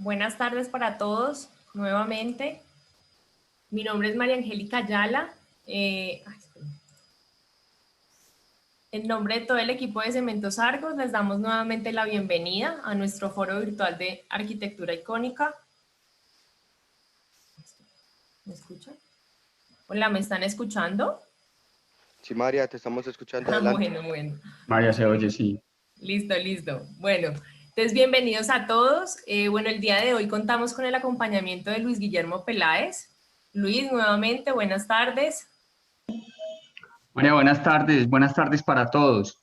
Buenas tardes para todos, nuevamente. Mi nombre es María Angélica Ayala. En nombre de todo el equipo de Cementos Argos, les damos nuevamente la bienvenida a nuestro foro virtual de arquitectura icónica. ¿Me escuchan? Hola, ¿me están escuchando? Sí, María, te estamos escuchando. Adelante. Bueno. María, se oye, sí. Listo. Bueno, entonces bienvenidos a todos. El día de hoy contamos con el acompañamiento de Luis Guillermo Peláez. Luis, nuevamente, buenas tardes. María, buenas tardes para todos.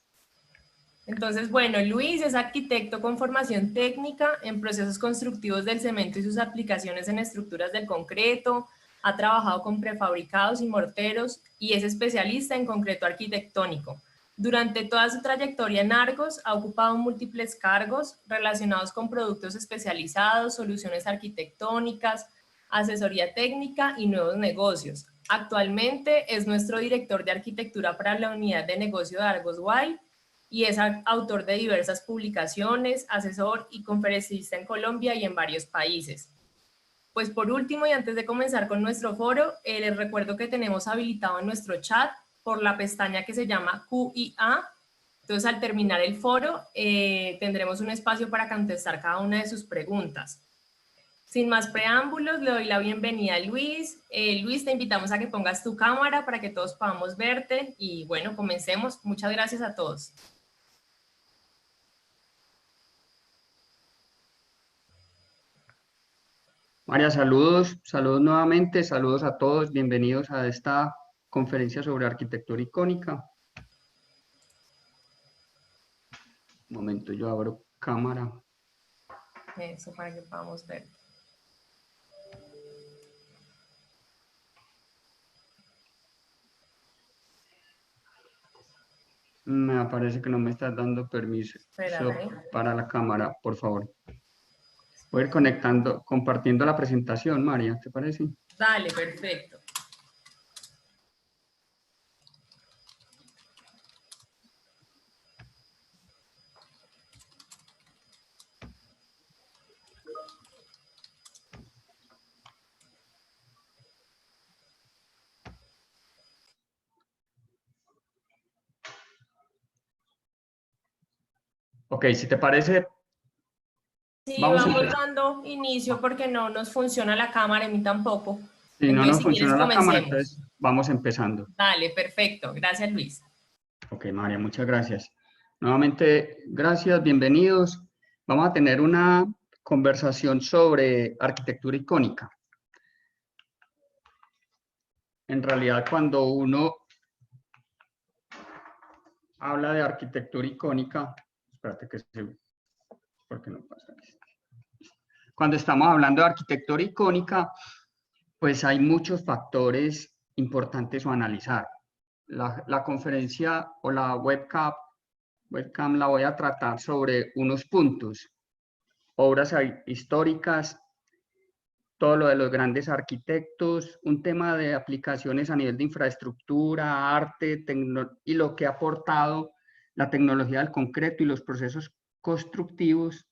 Entonces, Luis es arquitecto con formación técnica en procesos constructivos del cemento y sus aplicaciones en estructuras del concreto, ha trabajado con prefabricados y morteros y es especialista en concreto arquitectónico. Durante toda su trayectoria en Argos ha ocupado múltiples cargos relacionados con productos especializados, soluciones arquitectónicas, asesoría técnica y nuevos negocios. Actualmente es nuestro director de arquitectura para la unidad de negocio de Argos Wild y es autor de diversas publicaciones, asesor y conferencista en Colombia y en varios países. Pues por último, y antes de comenzar con nuestro foro, les recuerdo que tenemos habilitado en nuestro chat por la pestaña que se llama Q&A. Entonces, al terminar el foro, tendremos un espacio para contestar cada una de sus preguntas. Sin más preámbulos, le doy la bienvenida a Luis. Luis, te invitamos a que pongas tu cámara para que todos podamos verte. Y bueno, comencemos. Muchas gracias a todos. María, saludos nuevamente, saludos a todos, bienvenidos a esta conferencia sobre arquitectura icónica. Un momento, yo abro cámara. Eso, para que podamos ver. Me aparece que no me estás dando permiso Espérame. para la cámara, por favor. Voy a ir compartiendo la presentación, María, ¿te parece? Dale, perfecto. Ok, si te parece, Sí, vamos dando inicio porque no nos funciona la cámara, a mí tampoco. Si no Entonces, nos si quieres, funciona la cámara, comencemos. entonces vamos empezando. Dale, perfecto. Gracias, Luis. Ok, María, muchas gracias. Nuevamente, gracias, bienvenidos. Vamos a tener una conversación sobre arquitectura icónica. En realidad, cuando uno habla de arquitectura icónica, espérate que ¿por qué no pasa esto? Cuando estamos hablando de arquitectura icónica, pues hay muchos factores importantes a analizar. La conferencia o la webcam la voy a tratar sobre unos puntos, obras históricas, todo lo de los grandes arquitectos, un tema de aplicaciones a nivel de infraestructura, arte, y lo que ha aportado la tecnología del concreto y los procesos constructivos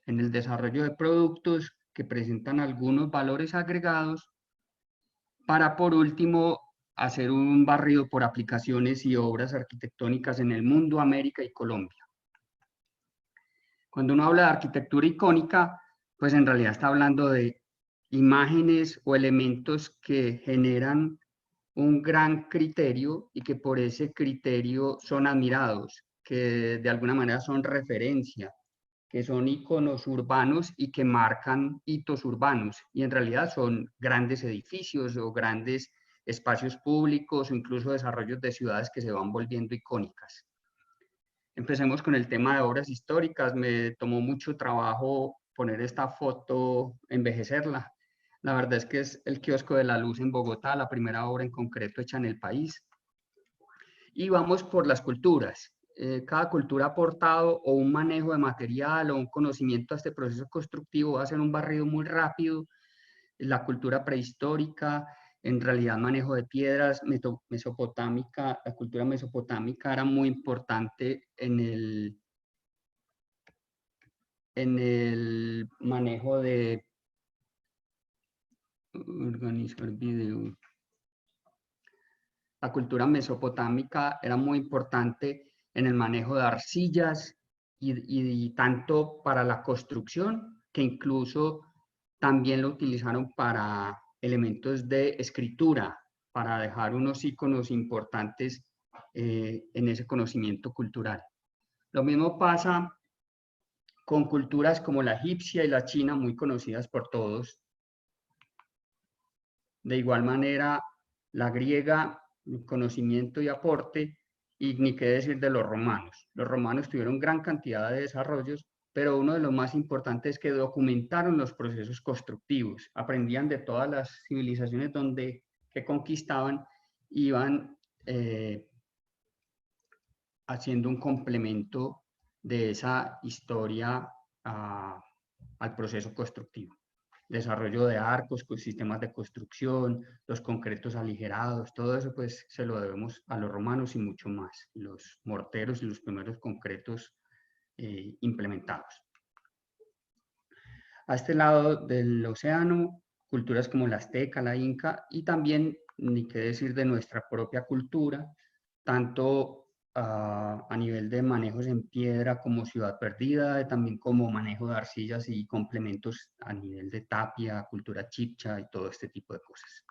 en el desarrollo de productos que presentan algunos valores agregados, para por último hacer un barrido por aplicaciones y obras arquitectónicas en el mundo, América y Colombia. Cuando uno habla de arquitectura icónica, pues en realidad está hablando de imágenes o elementos que generan un gran criterio y que por ese criterio son admirados, que de alguna manera son referencia, que son iconos urbanos y que marcan hitos urbanos, y en realidad son grandes edificios o grandes espacios públicos o incluso desarrollos de ciudades que se van volviendo icónicas. Empecemos con el tema de obras históricas. Me tomó mucho trabajo poner esta foto, envejecerla. La verdad es que es el Kiosco de la Luz en Bogotá, la primera obra en concreto hecha en el país. Y vamos por las culturas. Cada cultura ha aportado o un manejo de material o un conocimiento a este proceso constructivo. Va a ser un barrido muy rápido. La cultura prehistórica, en realidad manejo de piedras, mesopotámica, la cultura mesopotámica era muy importante en en el manejo de organizar video. La cultura mesopotámica era muy importante en el manejo de arcillas y tanto para la construcción, que incluso también lo utilizaron para elementos de escritura, para dejar unos iconos importantes en ese conocimiento cultural. Lo mismo pasa con culturas como la egipcia y la china, muy conocidas por todos. De igual manera, la griega, conocimiento y aporte, y ni qué decir de los romanos. Los romanos tuvieron gran cantidad de desarrollos, pero uno de los más importantes es que documentaron los procesos constructivos, aprendían de todas las civilizaciones que conquistaban, iban haciendo un complemento de esa historia al proceso constructivo. Desarrollo de arcos, sistemas de construcción, los concretos aligerados, todo eso pues se lo debemos a los romanos y mucho más, los morteros y los primeros concretos implementados. A este lado del océano, culturas como la azteca, la inca y también, ni qué decir de nuestra propia cultura, tanto a nivel de manejos en piedra como Ciudad Perdida, también como manejo de arcillas y complementos a nivel de tapia, cultura chibcha y todo este tipo de cosas.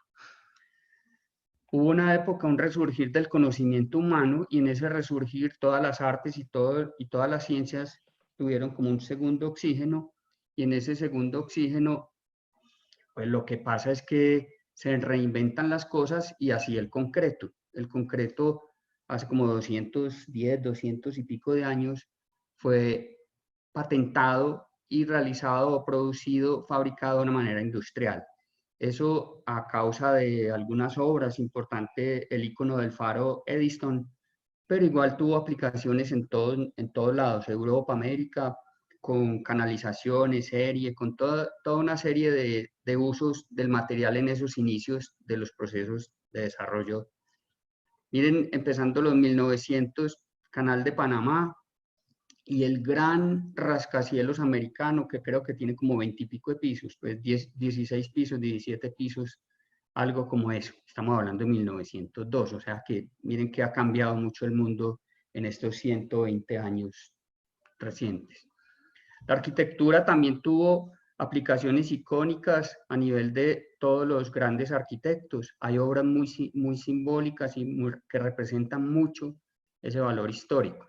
Hubo una época, un resurgir del conocimiento humano y en ese resurgir todas las artes y todas las ciencias tuvieron como un segundo oxígeno y en ese segundo oxígeno pues lo que pasa es que se reinventan las cosas y así el concreto. El concreto hace como 210, 200 y pico de años, fue patentado y realizado o producido, fabricado de una manera industrial. Eso a causa de algunas obras, importante el icono del faro Edison, pero igual tuvo aplicaciones en todos lados, Europa, América, con canalizaciones, serie, con toda una serie de usos del material en esos inicios de los procesos de desarrollo. Miren, empezando los 1900, Canal de Panamá y el gran rascacielos americano, que creo que tiene como 20 y pico de pisos, pues 16 pisos, 17 pisos, algo como eso. Estamos hablando de 1902, o sea que miren que ha cambiado mucho el mundo en estos 120 años recientes. La arquitectura también tuvo aplicaciones icónicas a nivel de todos los grandes arquitectos. Hay obras muy simbólicas y que representan mucho ese valor histórico.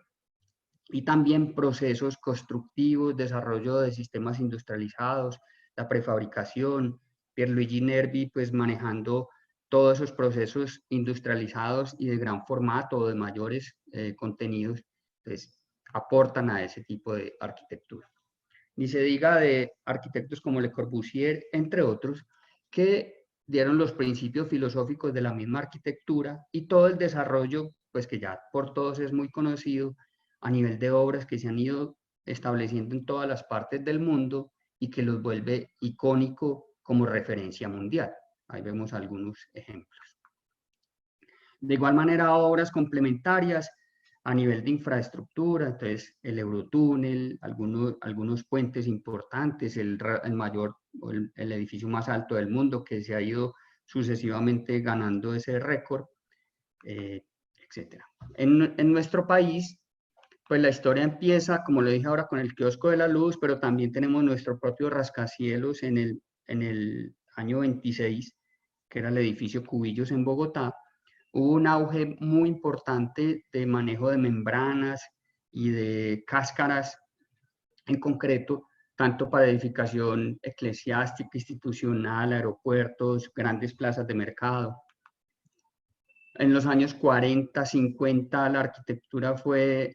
Y también procesos constructivos, desarrollo de sistemas industrializados, la prefabricación, Pierluigi Nervi pues manejando todos esos procesos industrializados y de gran formato o de mayores contenidos, pues aportan a ese tipo de arquitectura. Ni se diga de arquitectos como Le Corbusier, entre otros, que dieron los principios filosóficos de la misma arquitectura y todo el desarrollo, pues que ya por todos es muy conocido, a nivel de obras que se han ido estableciendo en todas las partes del mundo y que los vuelve icónico como referencia mundial. Ahí vemos algunos ejemplos. De igual manera, obras complementarias a nivel de infraestructura, entonces el Eurotúnel, algunos puentes importantes, el mayor, el edificio más alto del mundo que se ha ido sucesivamente ganando ese récord, etc. En nuestro país, pues la historia empieza, como lo dije ahora, con el kiosco de la luz, pero también tenemos nuestro propio rascacielos en el año 26, que era el edificio Cubillos en Bogotá. Hubo un auge muy importante de manejo de membranas y de cáscaras en concreto, tanto para edificación eclesiástica, institucional, aeropuertos, grandes plazas de mercado. En los años 40, 50, la arquitectura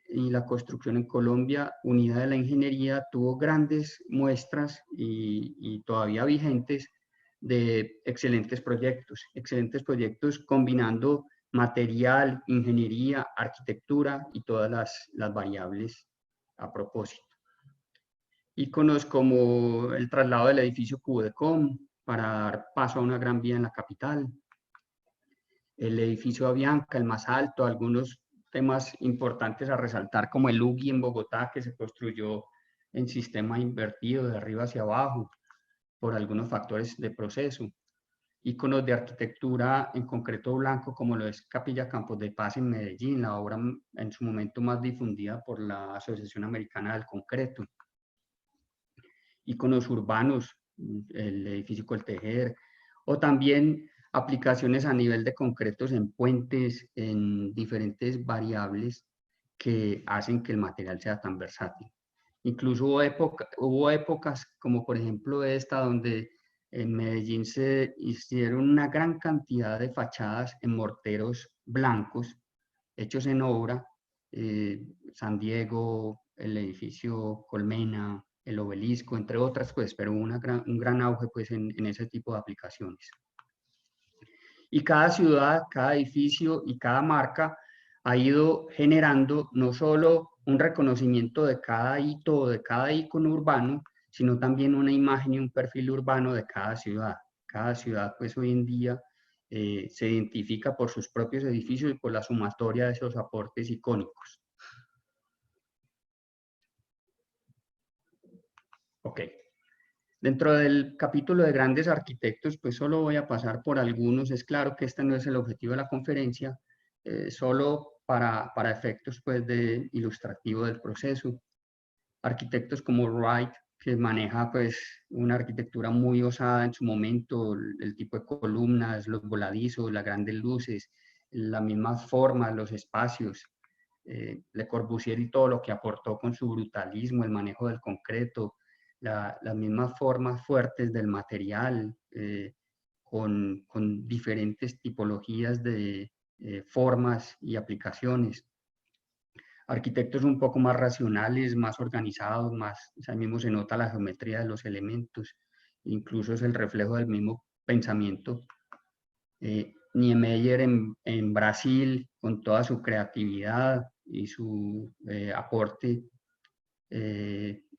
y la construcción en Colombia, unida de la ingeniería, tuvo grandes muestras y todavía vigentes de excelentes proyectos combinando material, ingeniería, arquitectura y todas las variables a propósito. Íconos como el traslado del edificio Cubedecom para dar paso a una gran vía en la capital, el edificio Avianca, el más alto, algunos temas importantes a resaltar como el UGI en Bogotá que se construyó en sistema invertido de arriba hacia abajo por algunos factores de proceso. Íconos de arquitectura en concreto blanco, como lo es Capilla Campos de Paz en Medellín, la obra en su momento más difundida por la Asociación Americana del Concreto. Íconos urbanos, el edificio Coltejer, o también aplicaciones a nivel de concretos en puentes, en diferentes variables que hacen que el material sea tan versátil. Incluso hubo épocas, como por ejemplo esta, donde en Medellín se hicieron una gran cantidad de fachadas en morteros blancos, hechos en obra, San Diego, el edificio Colmena, el Obelisco, entre otras, pues, pero hubo un gran auge pues, en ese tipo de aplicaciones. Y cada ciudad, cada edificio y cada marca ha ido generando no solo un reconocimiento de cada hito, de cada icono urbano, sino también una imagen y un perfil urbano de cada ciudad. Cada ciudad, pues hoy en día, se identifica por sus propios edificios y por la sumatoria de esos aportes icónicos. Ok. Dentro del capítulo de grandes arquitectos, pues solo voy a pasar por algunos. Es claro que este no es el objetivo de la conferencia, solo para efectos pues, de ilustrativo del proceso. Arquitectos como Wright, que maneja pues, una arquitectura muy osada en su momento, el tipo de columnas, los voladizos, las grandes luces, las mismas formas, los espacios. Le Corbusier y todo lo que aportó con su brutalismo, el manejo del concreto, las mismas formas fuertes del material, con diferentes tipologías de formas y aplicaciones. Arquitectos un poco más racionales, más organizados, ahí mismo se nota la geometría de los elementos, incluso es el reflejo del mismo pensamiento. Niemeyer en Brasil, con toda su creatividad y su aporte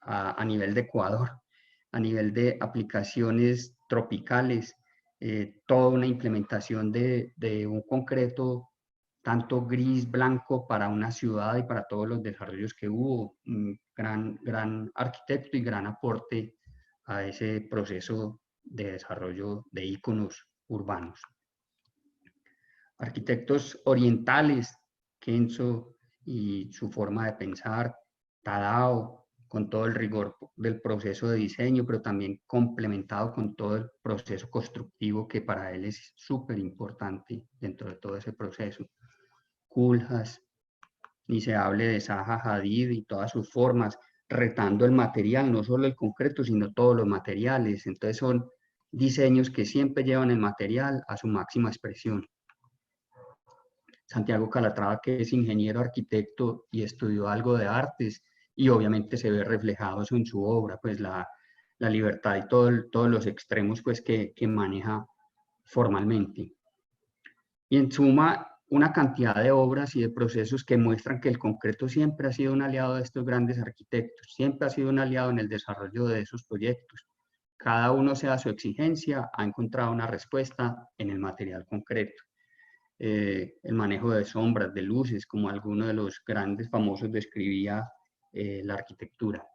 a nivel de Ecuador, a nivel de aplicaciones tropicales, toda una implementación de un concreto tanto gris, blanco para una ciudad y para todos los desarrollos que hubo. Un gran arquitecto y gran aporte a ese proceso de desarrollo de íconos urbanos. Arquitectos orientales, Kenzo y su forma de pensar, Tadao, con todo el rigor del proceso de diseño, pero también complementado con todo el proceso constructivo que para él es súper importante dentro de todo ese proceso. Koolhaas, ni se hable de Zaha Hadid y todas sus formas, retando el material, no solo el concreto, sino todos los materiales. Entonces son diseños que siempre llevan el material a su máxima expresión. Santiago Calatrava, que es ingeniero arquitecto y estudió algo de artes, y obviamente se ve reflejado eso en su obra, pues la libertad y todos los extremos pues, que maneja formalmente. Y en suma, una cantidad de obras y de procesos que muestran que el concreto siempre ha sido un aliado de estos grandes arquitectos, siempre ha sido un aliado en el desarrollo de esos proyectos. Cada uno, sea su exigencia, ha encontrado una respuesta en el material concreto. El manejo de sombras, de luces, como alguno de los grandes famosos describía la arquitectura.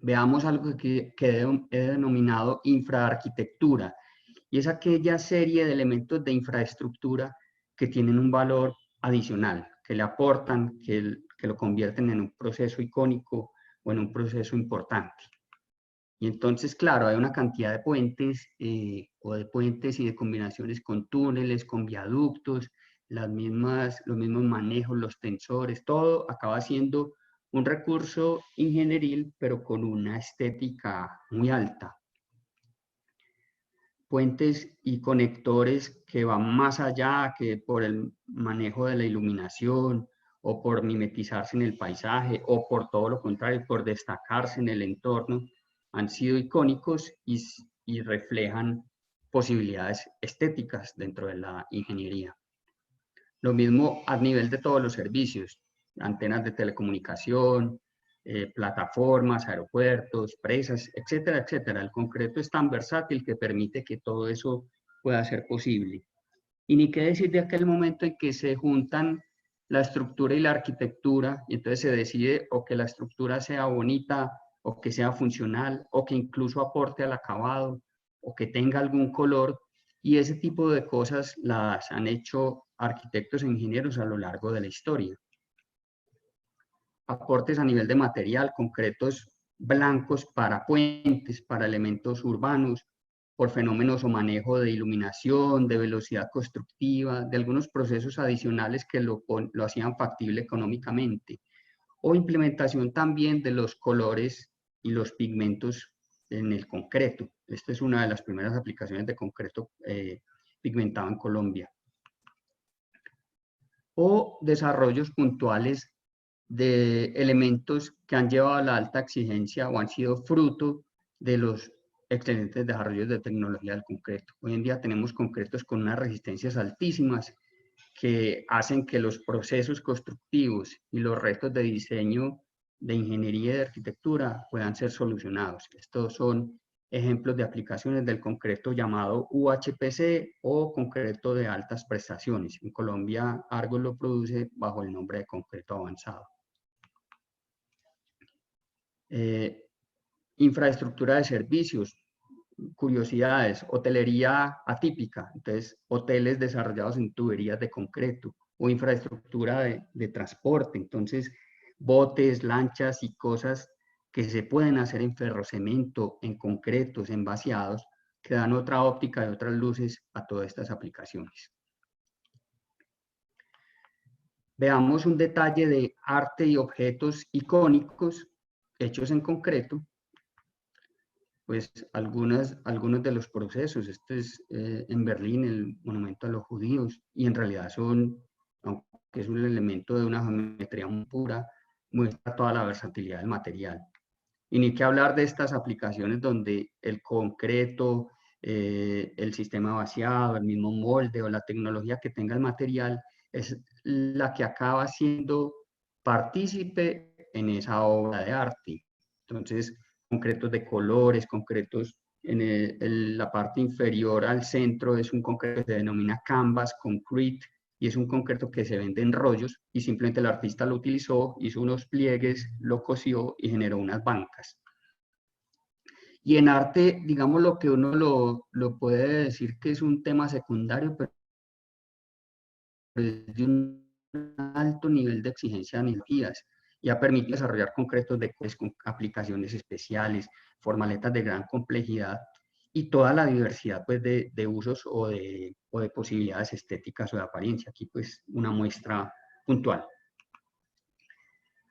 Veamos algo que he denominado infraarquitectura, y es aquella serie de elementos de infraestructura que tienen un valor adicional, que le aportan, que lo convierten en un proceso icónico o en un proceso importante. Y entonces, claro, hay una cantidad de puentes y de combinaciones con túneles, con viaductos, los mismos manejos, los tensores, todo acaba siendo un recurso ingenieril, pero con una estética muy alta. Puentes y conectores que van más allá que por el manejo de la iluminación o por mimetizarse en el paisaje o por todo lo contrario, por destacarse en el entorno, han sido icónicos y reflejan posibilidades estéticas dentro de la ingeniería. Lo mismo a nivel de todos los servicios, antenas de telecomunicación, plataformas, aeropuertos, presas, etcétera, etcétera. El concreto es tan versátil que permite que todo eso pueda ser posible. Y ni qué decir de aquel momento en que se juntan la estructura y la arquitectura, y entonces se decide o que la estructura sea bonita o que sea funcional, o que incluso aporte al acabado, o que tenga algún color, y ese tipo de cosas las han hecho arquitectos e ingenieros a lo largo de la historia. Aportes a nivel de material, concretos blancos para puentes, para elementos urbanos, por fenómenos o manejo de iluminación, de velocidad constructiva, de algunos procesos adicionales que lo hacían factible económicamente, o implementación también de los colores y los pigmentos en el concreto. Esta es una de las primeras aplicaciones de concreto pigmentado en Colombia. O desarrollos puntuales de elementos que han llevado a la alta exigencia o han sido fruto de los excelentes desarrollos de tecnología del concreto. Hoy en día tenemos concretos con unas resistencias altísimas que hacen que los procesos constructivos y los retos de diseño, de ingeniería y de arquitectura puedan ser solucionados. Estos son ejemplos de aplicaciones del concreto llamado UHPC o concreto de altas prestaciones. En Colombia, Argos lo produce bajo el nombre de concreto avanzado. Infraestructura de servicios, curiosidades, hotelería atípica, entonces hoteles desarrollados en tuberías de concreto, o infraestructura de transporte, entonces botes, lanchas y cosas que se pueden hacer en ferrocemento, en concretos, en vaciados, que dan otra óptica y otras luces a todas estas aplicaciones. Veamos un detalle de arte y objetos icónicos hechos en concreto. Pues algunos de los procesos. Este es en Berlín, el monumento a los judíos, y en realidad son, aunque es un elemento de una geometría muy pura, muestra toda la versatilidad del material. Y ni que hablar de estas aplicaciones donde el concreto, el sistema vaciado, el mismo molde o la tecnología que tenga el material es la que acaba siendo partícipe en esa obra de arte. Entonces, concretos de colores, concretos en la parte inferior al centro es un concreto que se denomina canvas concrete, y es un concreto que se vende en rollos y simplemente el artista lo utilizó, hizo unos pliegues, lo cosió y generó unas bancas. Y en arte, digamos, lo que uno lo puede decir que es un tema secundario, pero es de un alto nivel de exigencia de energías y ha permitido desarrollar concretos con aplicaciones especiales, formaletas de gran complejidad y toda la diversidad pues, de usos o de posibilidades estéticas o de apariencia. Aquí pues una muestra puntual.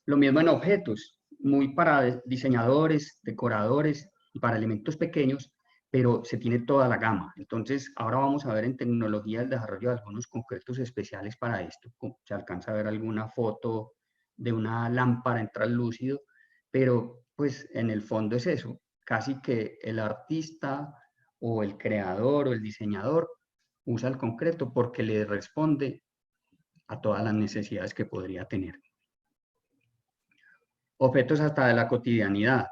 Lo mismo en objetos, muy para diseñadores, decoradores y para elementos pequeños, pero se tiene toda la gama. Entonces, ahora vamos a ver en tecnología el desarrollo de algunos concretos especiales para esto. Se alcanza a ver alguna foto de una lámpara en translúcido, pero pues en el fondo es eso, casi que el artista o el creador o el diseñador usa el concreto porque le responde a todas las necesidades que podría tener. Objetos hasta de la cotidianidad.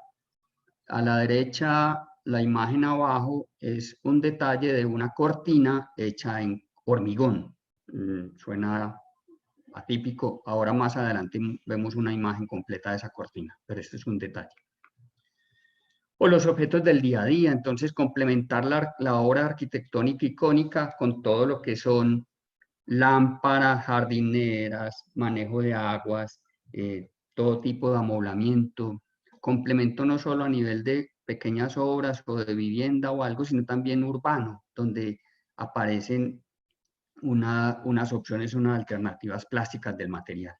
A la derecha, la imagen abajo es un detalle de una cortina hecha en hormigón. Suena atípico. Ahora más adelante vemos una imagen completa de esa cortina, pero este es un detalle. O los objetos del día a día, entonces complementar la obra arquitectónica icónica con todo lo que son lámparas, jardineras, manejo de aguas, todo tipo de amoblamiento, complemento no solo a nivel de pequeñas obras o de vivienda o algo, sino también urbano, donde aparecen unas opciones, unas alternativas plásticas del material.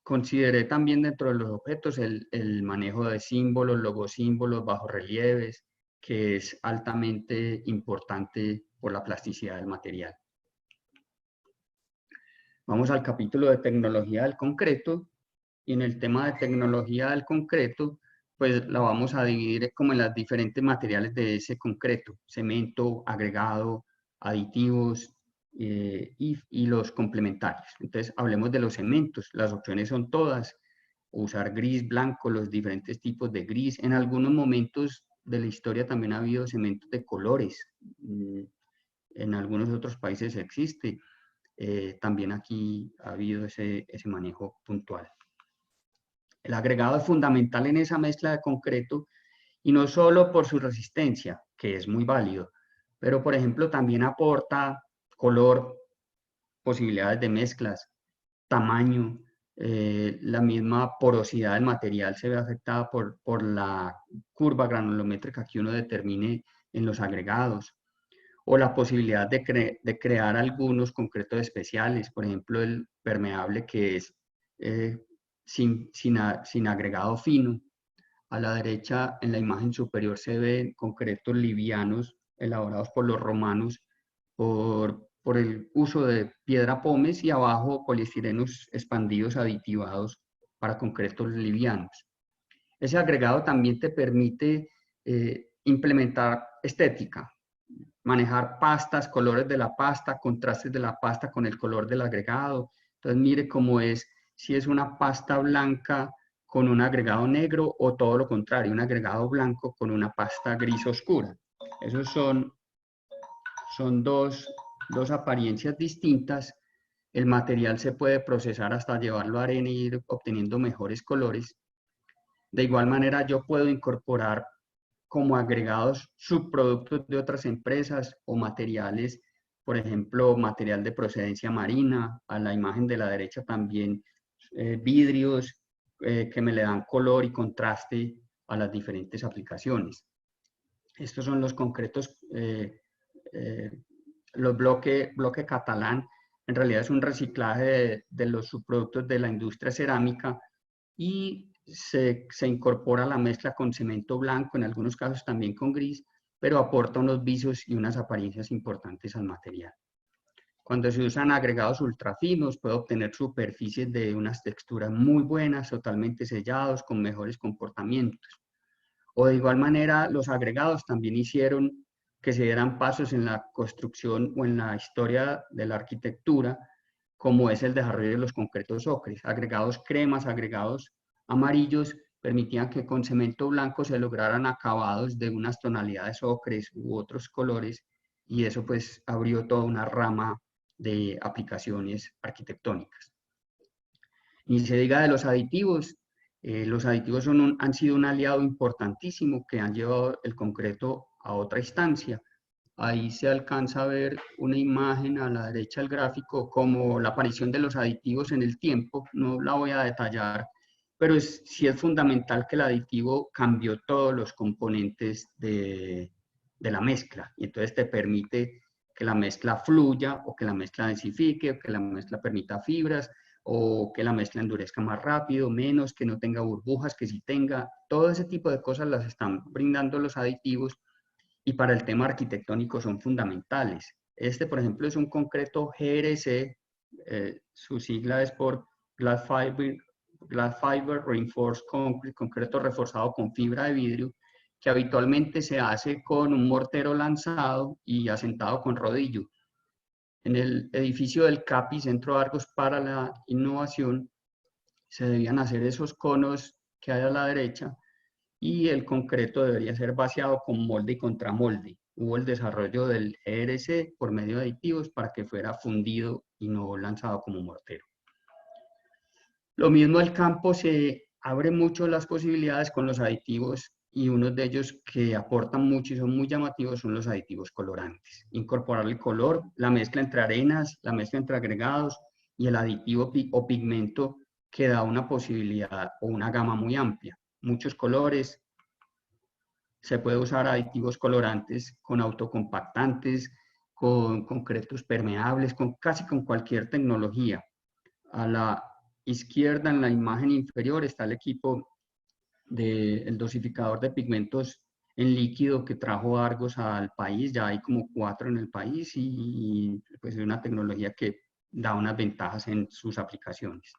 Consideré también dentro de los objetos el manejo de símbolos, logosímbolos, bajorrelieves, que es altamente importante por la plasticidad del material. Vamos al capítulo de tecnología del concreto, y en el tema de tecnología del concreto, pues la vamos a dividir como en las diferentes materiales de ese concreto: cemento, agregado, aditivos y los complementarios. Entonces, hablemos de los cementos. Las opciones son todas: usar gris, blanco, los diferentes tipos de gris. En algunos momentos de la historia también ha habido cementos de colores. En algunos otros países existe. También aquí ha habido ese manejo puntual. El agregado es fundamental en esa mezcla de concreto y no solo por su resistencia, que es muy válido, pero por ejemplo también aporta color, posibilidades de mezclas, tamaño, la misma porosidad del material se ve afectada por la curva granulométrica que uno determine en los agregados, o la posibilidad de crear algunos concretos especiales, por ejemplo el permeable que es sin agregado fino. A la derecha, en la imagen superior, se ven concretos livianos elaborados por los romanos por el uso de piedra pómez y abajo poliestirenos expandidos aditivados para concretos livianos. Ese agregado también te permite implementar estética, manejar pastas, colores de la pasta, contrastes de la pasta con el color del agregado. Entonces mire cómo es, si es una pasta blanca con un agregado negro o todo lo contrario, un agregado blanco con una pasta gris oscura. Esos son dos apariencias distintas. El material se puede procesar hasta llevarlo a arena y ir obteniendo mejores colores. De igual manera, yo puedo incorporar como agregados subproductos de otras empresas o materiales, por ejemplo, material de procedencia marina. A la imagen de la derecha también vidrios que me le dan color y contraste a las diferentes aplicaciones. Estos son los concretos, los bloque catalán. En realidad es un reciclaje de los subproductos de la industria cerámica y se incorpora la mezcla con cemento blanco, en algunos casos también con gris, pero aporta unos visos y unas apariencias importantes al material. Cuando se usan agregados ultrafinos, puede obtener superficies de unas texturas muy buenas, totalmente sellados, con mejores comportamientos. O de igual manera, los agregados también hicieron que se dieran pasos en la construcción o en la historia de la arquitectura, como es el desarrollo de los concretos ocres. Agregados cremas, agregados amarillos, permitían que con cemento blanco se lograran acabados de unas tonalidades ocres u otros colores, y eso pues abrió toda una rama de aplicaciones arquitectónicas. Ni se diga de los aditivos. Los aditivos han sido un aliado importantísimo que han llevado el concreto a otra instancia. Ahí se alcanza a ver una imagen a la derecha del gráfico como la aparición de los aditivos en el tiempo. No la voy a detallar, pero sí es fundamental que el aditivo cambió todos los componentes de la mezcla, y entonces te permite que la mezcla fluya, o que la mezcla densifique, o que la mezcla permita fibras, o que la mezcla endurezca más rápido, menos, que no tenga burbujas, que sí tenga. Todo ese tipo de cosas las están brindando los aditivos, y para el tema arquitectónico son fundamentales. Este, por ejemplo, es un concreto GRC, su sigla es por Glass Fiber Reinforced Concrete, concreto reforzado con fibra de vidrio, que habitualmente se hace con un mortero lanzado y asentado con rodillo. En el edificio del CAPI, Centro de Argos para la Innovación, se debían hacer esos conos que hay a la derecha, y el concreto debería ser vaciado con molde y contramolde. Hubo el desarrollo del ERC por medio de aditivos para que fuera fundido y no lanzado como mortero. Lo mismo, el campo se abre mucho las posibilidades con los aditivos, y unos de ellos que aportan mucho y son muy llamativos son los aditivos colorantes. Incorporar el color, la mezcla entre arenas, la mezcla entre agregados y el aditivo o pigmento, que da una posibilidad o una gama muy amplia. Muchos colores, se puede usar aditivos colorantes con autocompactantes, con concretos permeables, casi con cualquier tecnología. A la izquierda, en la imagen inferior, está el equipo del dosificador de pigmentos en líquido que trajo Argos al país. Ya hay como 4 en el país, y pues es una tecnología que da unas ventajas en sus aplicaciones.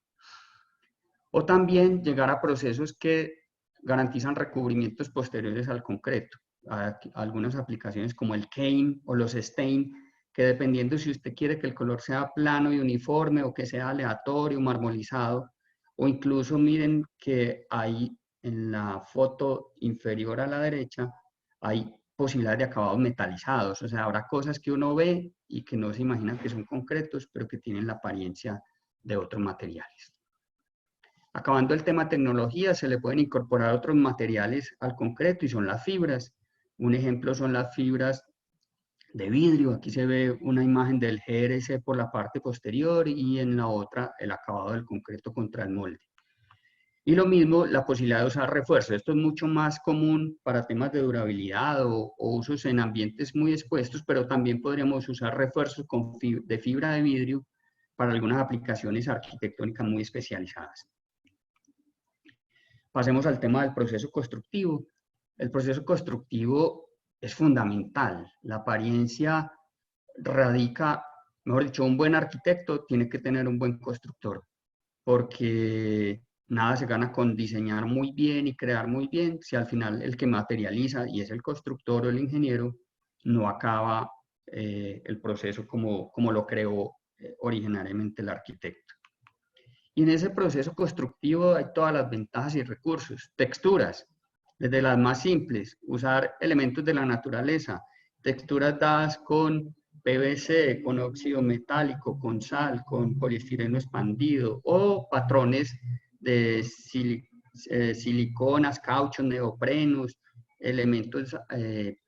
O también llegar a procesos que garantizan recubrimientos posteriores al concreto. Hay algunas aplicaciones como el Kane o los Stain, que dependiendo si usted quiere que el color sea plano y uniforme, o que sea aleatorio, marmolizado, o incluso miren que hay en la foto inferior a la derecha, hay posibilidades de acabados metalizados. O sea, habrá cosas que uno ve y que no se imagina que son concretos, pero que tienen la apariencia de otros materiales. Acabando el tema tecnología, se le pueden incorporar otros materiales al concreto y son las fibras. Un ejemplo son las fibras de vidrio. Aquí se ve una imagen del GRC por la parte posterior y en la otra el acabado del concreto contra el molde. Y lo mismo, la posibilidad de usar refuerzos. Esto es mucho más común para temas de durabilidad o usos en ambientes muy expuestos, pero también podríamos usar refuerzos de fibra de vidrio para algunas aplicaciones arquitectónicas muy especializadas. Pasemos al tema del proceso constructivo. El proceso constructivo es fundamental. La apariencia radica, mejor dicho, un buen arquitecto tiene que tener un buen constructor, porque nada se gana con diseñar muy bien y crear muy bien si al final el que materializa, y es el constructor o el ingeniero, no acaba el proceso como lo creó originariamente el arquitecto. Y en ese proceso constructivo hay todas las ventajas y recursos. Texturas, desde las más simples, usar elementos de la naturaleza, texturas dadas con PVC, con óxido metálico, con sal, con poliestireno expandido, o patrones de siliconas, cauchos, neoprenos, elementos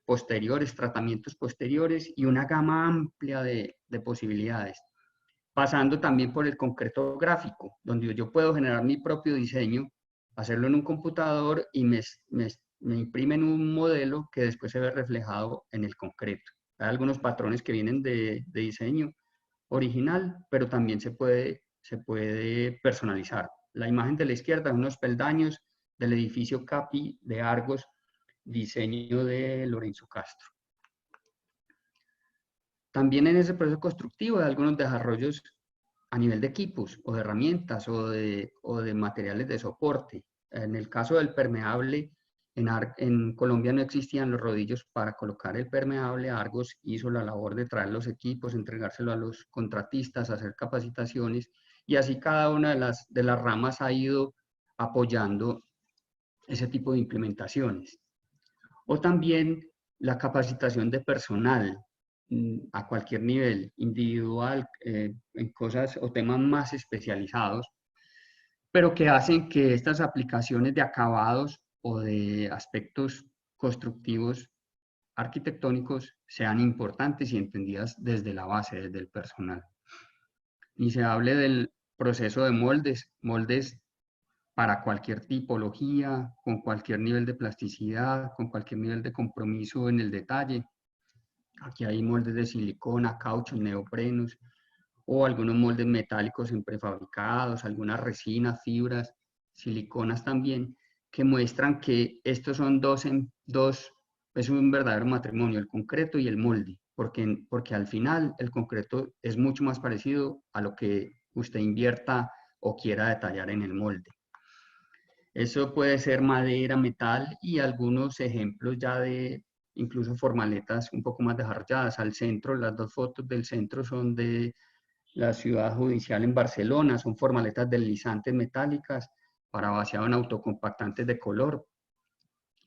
posteriores, tratamientos posteriores y una gama amplia de posibilidades. Pasando también por el concreto gráfico, donde yo puedo generar mi propio diseño, hacerlo en un computador y me imprimen un modelo que después se ve reflejado en el concreto. Hay algunos patrones que vienen de diseño original, pero también se puede personalizar. La imagen de la izquierda son unos peldaños del edificio CAPI de Argos, diseño de Lorenzo Castro. También en ese proceso constructivo hay algunos desarrollos a nivel de equipos o de herramientas o de materiales de soporte. En el caso del permeable, en Colombia no existían los rodillos para colocar el permeable. Argos hizo la labor de traer los equipos, entregárselo a los contratistas, hacer capacitaciones, y así cada una de las ramas ha ido apoyando ese tipo de implementaciones. O también la capacitación de personal a cualquier nivel, individual, en cosas o temas más especializados, pero que hacen que estas aplicaciones de acabados o de aspectos constructivos arquitectónicos sean importantes y entendidas desde la base, desde el personal. Y se hable del proceso de moldes para cualquier tipología, con cualquier nivel de plasticidad, con cualquier nivel de compromiso en el detalle. Aquí hay moldes de silicona, caucho, neoprenos, o algunos moldes metálicos en prefabricados, algunas resinas, fibras, siliconas también, que muestran que estos son es un verdadero matrimonio, el concreto y el molde, porque al final el concreto es mucho más parecido a lo que usted invierta o quiera detallar en el molde. Eso puede ser madera, metal y algunos ejemplos ya de incluso formaletas un poco más desarrolladas. Al centro, las dos fotos del centro son de la ciudad judicial en Barcelona, son formaletas deslizantes metálicas para vaciado en autocompactantes de color.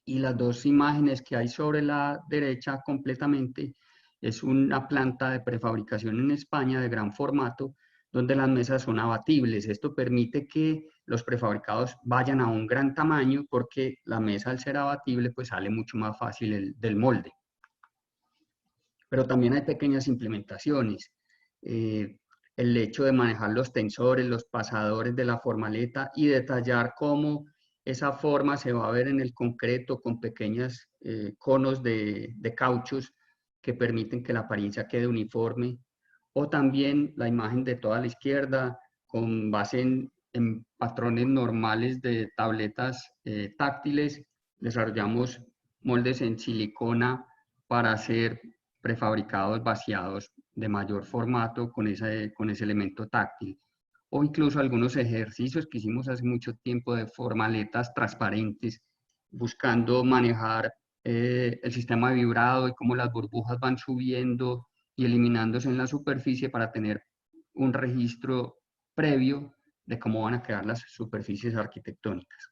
Y las dos imágenes que hay sobre la derecha completamente es una planta de prefabricación en España de gran formato, donde las mesas son abatibles. Esto permite que los prefabricados vayan a un gran tamaño porque la mesa al ser abatible pues sale mucho más fácil del molde. Pero también hay pequeñas implementaciones. El hecho de manejar los tensores, los pasadores de la formaleta y detallar cómo esa forma se va a ver en el concreto con pequeños conos de cauchos que permiten que la apariencia quede uniforme. O también la imagen de toda la izquierda con base en patrones normales de tabletas táctiles. Desarrollamos moldes en silicona para hacer prefabricados vaciados de mayor formato con ese elemento táctil. O incluso algunos ejercicios que hicimos hace mucho tiempo de formaletas transparentes, buscando manejar el sistema de vibrado y cómo las burbujas van subiendo y eliminándose en la superficie para tener un registro previo de cómo van a quedar las superficies arquitectónicas.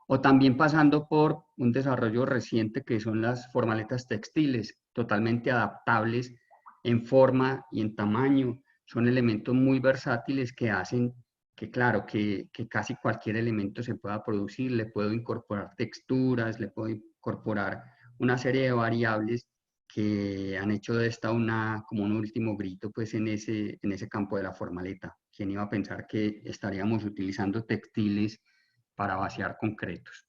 O también pasando por un desarrollo reciente que son las formaletas textiles, totalmente adaptables en forma y en tamaño. Son elementos muy versátiles que hacen claro, que casi cualquier elemento se pueda producir, le puedo incorporar texturas, le puedo incorporar una serie de variables que han hecho de esta como un último grito pues en ese campo de la formaleta. ¿Quién iba a pensar que estaríamos utilizando textiles para vaciar concretos?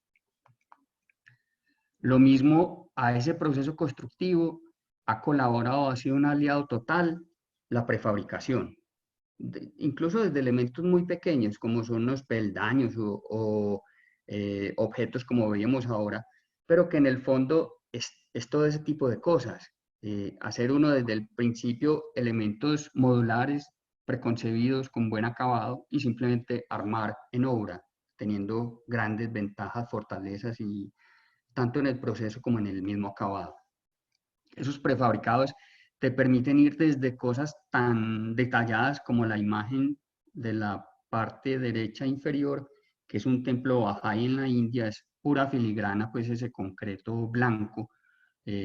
Lo mismo a ese proceso constructivo ha colaborado, ha sido un aliado total, la prefabricación. Incluso desde elementos muy pequeños como son los peldaños o objetos como veíamos ahora, pero que en el fondo es todo ese tipo de cosas. Hacer uno desde el principio elementos modulares, preconcebidos, con buen acabado y simplemente armar en obra, teniendo grandes ventajas, fortalezas y tanto en el proceso como en el mismo acabado. Esos prefabricados te permiten ir desde cosas tan detalladas como la imagen de la parte derecha inferior, que es un templo Bahá'í en la India, es pura filigrana, pues ese concreto blanco,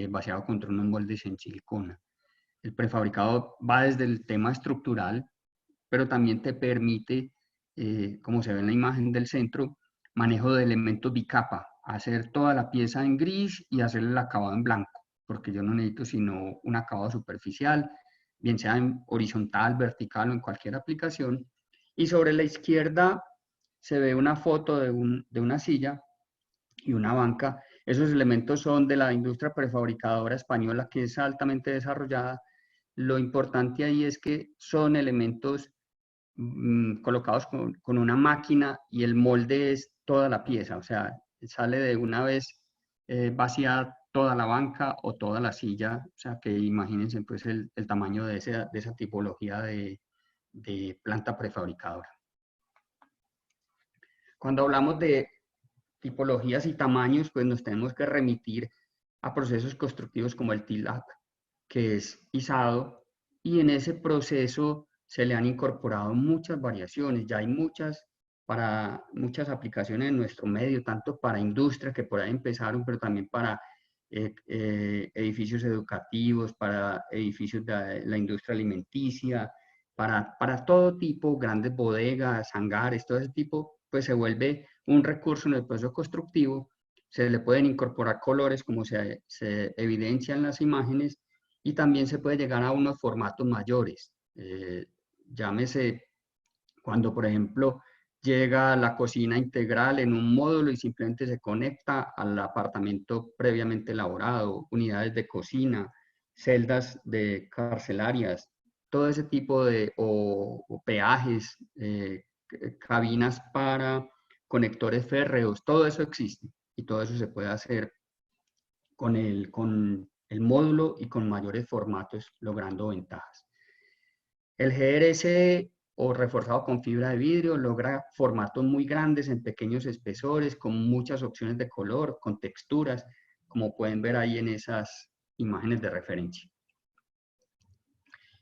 vaciado contra unos moldes en silicona. El prefabricado va desde el tema estructural, pero también te permite, como se ve en la imagen del centro, manejo de elementos bicapa, hacer toda la pieza en gris y hacer el acabado en blanco, porque yo no necesito sino un acabado superficial, bien sea en horizontal, vertical o en cualquier aplicación. Y sobre la izquierda se ve una foto de una silla y una banca. Esos elementos son de la industria prefabricadora española, que es altamente desarrollada. Lo importante ahí es que son elementos colocados con una máquina y el molde es toda la pieza, o sea, sale de una vez vaciada toda la banca o toda la silla, o sea, que imagínense pues el tamaño de esa tipología de planta prefabricadora. Cuando hablamos de tipologías y tamaños, pues nos tenemos que remitir a procesos constructivos como el TILAC, que es izado, y en ese proceso se le han incorporado muchas variaciones, ya hay muchas aplicaciones en nuestro medio, tanto para industria, que por ahí empezaron, pero también para edificios educativos, para edificios de la industria alimenticia, para todo tipo, grandes bodegas, hangares, todo ese tipo, pues se vuelve un recurso en el proceso constructivo. Se le pueden incorporar colores como se evidencia en las imágenes, y también se puede llegar a unos formatos mayores. Llámese cuando, por ejemplo, llega la cocina integral en un módulo y simplemente se conecta al apartamento previamente elaborado, unidades de cocina, celdas de carcelarias, todo ese tipo de, o peajes, cabinas para conectores férreos, todo eso existe y todo eso se puede hacer con el módulo y con mayores formatos, logrando ventajas. El GRS o reforzado con fibra de vidrio logra formatos muy grandes en pequeños espesores, con muchas opciones de color, con texturas, como pueden ver ahí en esas imágenes de referencia.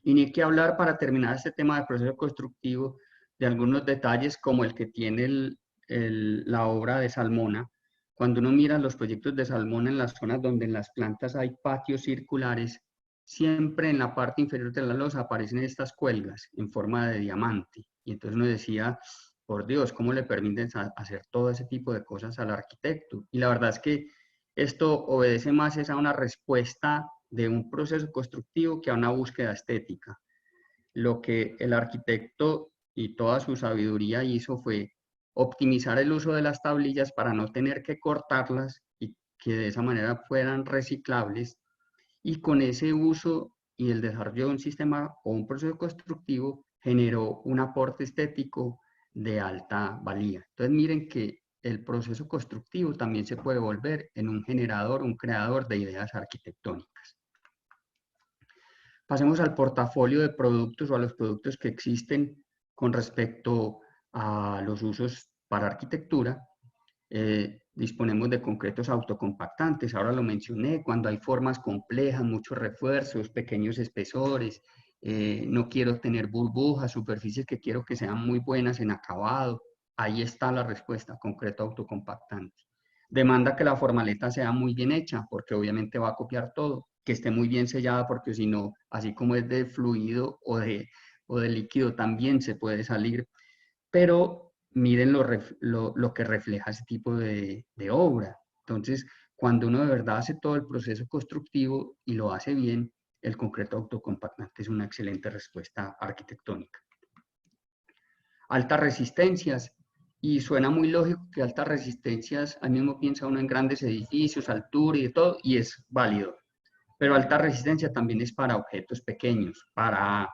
Y ni que hablar, para terminar este tema de proceso constructivo, de algunos detalles como el que tiene la obra de Salmona. Cuando uno mira los proyectos de Salmona en las zonas donde en las plantas hay patios circulares, siempre en la parte inferior de la losa aparecen estas cuelgas en forma de diamante. Y entonces uno decía, por Dios, ¿cómo le permiten hacer todo ese tipo de cosas al arquitecto? Y la verdad es que esto obedece más a una respuesta de un proceso constructivo que a una búsqueda estética. Lo que el arquitecto y toda su sabiduría hizo fue optimizar el uso de las tablillas para no tener que cortarlas y que de esa manera fueran reciclables, y con ese uso y el desarrollo de un sistema o un proceso constructivo generó un aporte estético de alta valía. Entonces miren que el proceso constructivo también se puede volver en un generador, un creador de ideas arquitectónicas. Pasemos al portafolio de productos o a los productos que existen con respecto a los usos para arquitectura. Disponemos de concretos autocompactantes, ahora lo mencioné, cuando hay formas complejas, muchos refuerzos, pequeños espesores, no quiero tener burbujas, superficies que quiero que sean muy buenas en acabado, ahí está la respuesta, concreto autocompactante. Demanda que la formaleta sea muy bien hecha, porque obviamente va a copiar todo, que esté muy bien sellada, porque si no, así como es de fluido o de líquido, también se puede salir, pero miren lo que refleja ese tipo de obra. Entonces, cuando uno de verdad hace todo el proceso constructivo y lo hace bien, el concreto autocompactante es una excelente respuesta arquitectónica. Altas resistencias, y suena muy lógico que altas resistencias, al mismo piensa uno en grandes edificios, altura y de todo, y es válido. Pero alta resistencia también es para objetos pequeños, para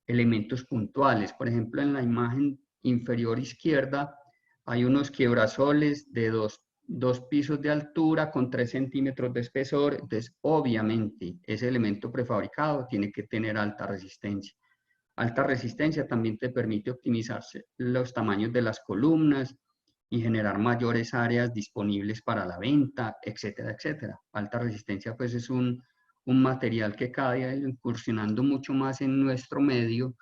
elementos puntuales. Por ejemplo, en la imagen inferior izquierda hay unos quiebrasoles de dos pisos de altura con 3 centímetros de espesor. Entonces, obviamente, ese elemento prefabricado tiene que tener alta resistencia. Alta resistencia también te permite optimizar los tamaños de las columnas y generar mayores áreas disponibles para la venta, etcétera, etcétera. Alta resistencia pues es un material que cada día está incursionando mucho más en nuestro medio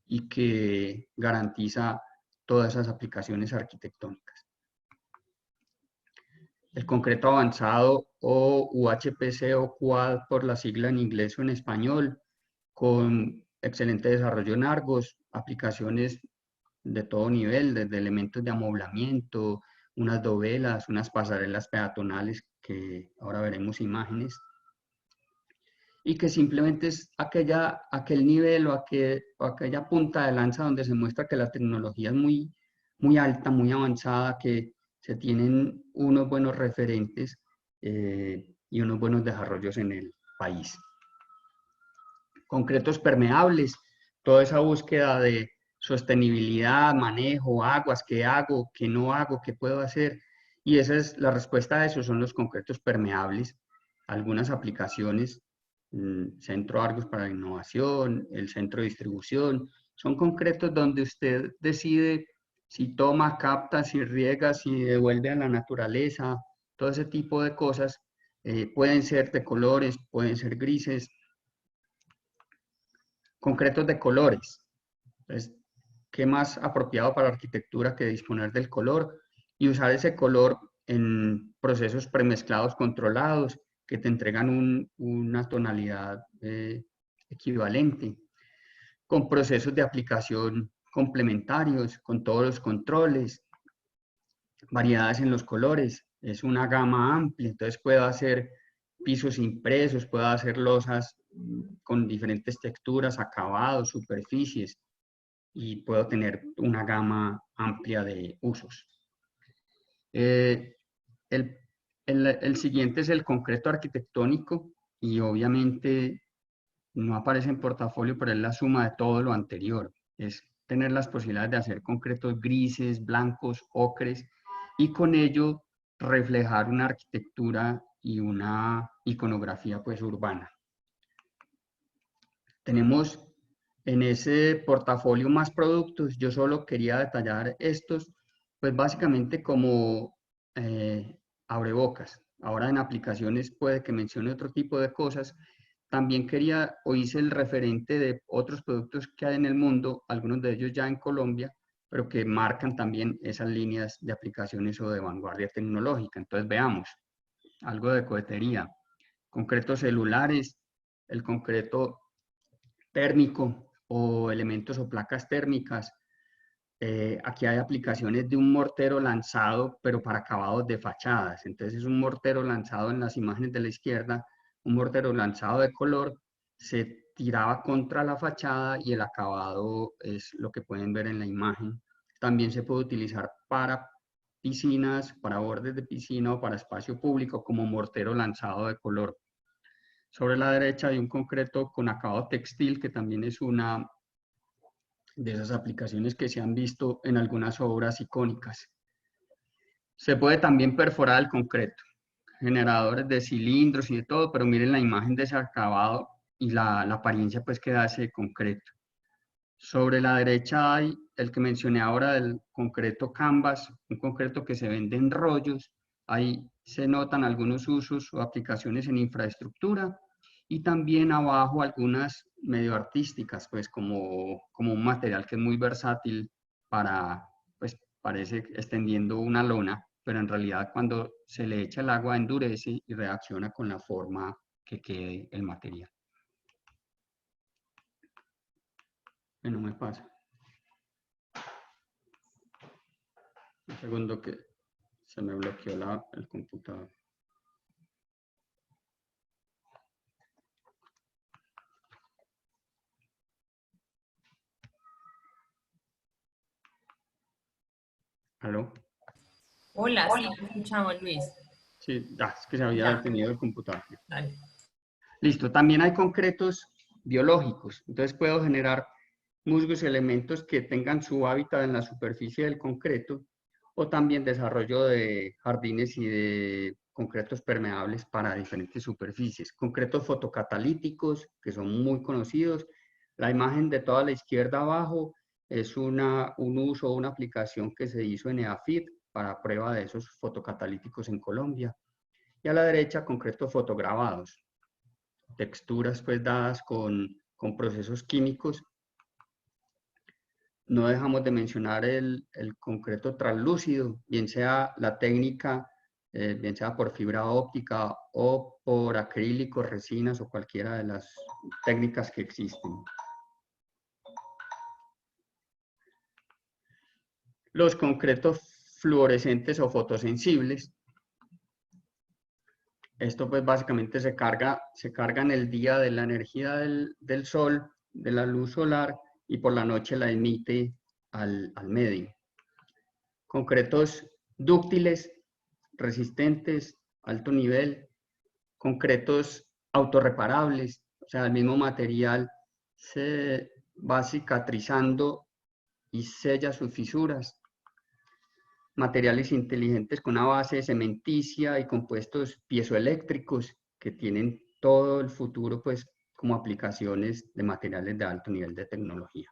y que garantiza todas esas aplicaciones arquitectónicas. El concreto avanzado o UHPC o QUAD por la sigla en inglés o en español, con excelente desarrollo en Argos, aplicaciones de todo nivel, desde elementos de amoblamiento, unas dovelas, unas pasarelas peatonales, que ahora veremos imágenes, y que simplemente es aquel nivel o aquella punta de lanza donde se muestra que la tecnología es muy alta, muy avanzada, que se tienen unos buenos referentes y unos buenos desarrollos en el país. Concretos permeables, toda esa búsqueda de sostenibilidad, manejo, aguas, qué hago, qué no hago, qué puedo hacer. Y esa es la respuesta a eso, son los concretos permeables. Algunas aplicaciones, Centro Argos para la Innovación, el Centro de Distribución, son concretos donde usted decide si toma, capta, si riega, si devuelve a la naturaleza, todo ese tipo de cosas. Pueden ser de colores, pueden ser grises, concretos de colores. Entonces, ¿qué más apropiado para arquitectura que disponer del color y usar ese color en procesos premezclados controlados que te entregan una tonalidad equivalente, con procesos de aplicación complementarios, con todos los controles, variedades en los colores? Es una gama amplia, entonces puedo hacer pisos impresos, puedo hacer losas con diferentes texturas, acabados, superficies, y puedo tener una gama amplia de usos. El siguiente es el concreto arquitectónico, y obviamente no aparece en portafolio, pero es la suma de todo lo anterior. Es tener las posibilidades de hacer concretos grises, blancos, ocres, y con ello reflejar una arquitectura y una iconografía pues urbana. Tenemos en ese portafolio más productos. Yo solo quería detallar estos, pues básicamente como abrebocas. Ahora en aplicaciones puede que mencione otro tipo de cosas. También quería o hice el referente de otros productos que hay en el mundo, algunos de ellos ya en Colombia, pero que marcan también esas líneas de aplicaciones o de vanguardia tecnológica. Entonces veamos, algo de cohetería, concretos celulares, el concreto térmico o elementos o placas térmicas. Aquí hay aplicaciones de un mortero lanzado, pero para acabados de fachadas. Entonces es un mortero lanzado en las imágenes de la izquierda, un mortero lanzado de color, se tiraba contra la fachada y el acabado es lo que pueden ver en la imagen. También se puede utilizar para piscinas, para bordes de piscina o para espacio público como mortero lanzado de color. Sobre la derecha hay un concreto con acabado textil, que también es una de esas aplicaciones que se han visto en algunas obras icónicas. Se puede también perforar el concreto, generadores de cilindros y de todo, pero miren la imagen de ese acabado y la apariencia pues que da ese concreto. Sobre la derecha hay el que mencioné ahora del concreto canvas, un concreto que se vende en rollos. Ahí se notan algunos usos o aplicaciones en infraestructura, y también abajo algunas medio artísticas, pues como un material que es muy versátil para, pues parece extendiendo una lona, pero en realidad cuando se le echa el agua endurece y reacciona con la forma que quede el material. No me pasa. Un segundo que se me bloqueó el computador. ¿Aló? Hola, sí, te escuchamos, Luis. Sí, es que se había detenido el computador. Dale. Listo, también hay concretos biológicos, entonces puedo generar musgos y elementos que tengan su hábitat en la superficie del concreto, o también desarrollo de jardines y de concretos permeables para diferentes superficies. Concretos fotocatalíticos, que son muy conocidos. La imagen de toda la izquierda abajo es un uso o una aplicación que se hizo en EAFIT para prueba de esos fotocatalíticos en Colombia. Y a la derecha, concretos fotograbados, texturas pues dadas con procesos químicos. No dejamos de mencionar el concreto translúcido, bien sea la técnica, bien sea por fibra óptica o por acrílicos, resinas o cualquiera de las técnicas que existen. Los concretos fluorescentes o fotosensibles. Esto pues básicamente se carga en el día de la energía del sol, de la luz solar, y por la noche la emite al medio. Concretos dúctiles, resistentes, alto nivel, concretos autorreparables, o sea, el mismo material se va cicatrizando y sella sus fisuras. Materiales inteligentes con una base cementicia y compuestos piezoeléctricos que tienen todo el futuro pues como aplicaciones de materiales de alto nivel de tecnología.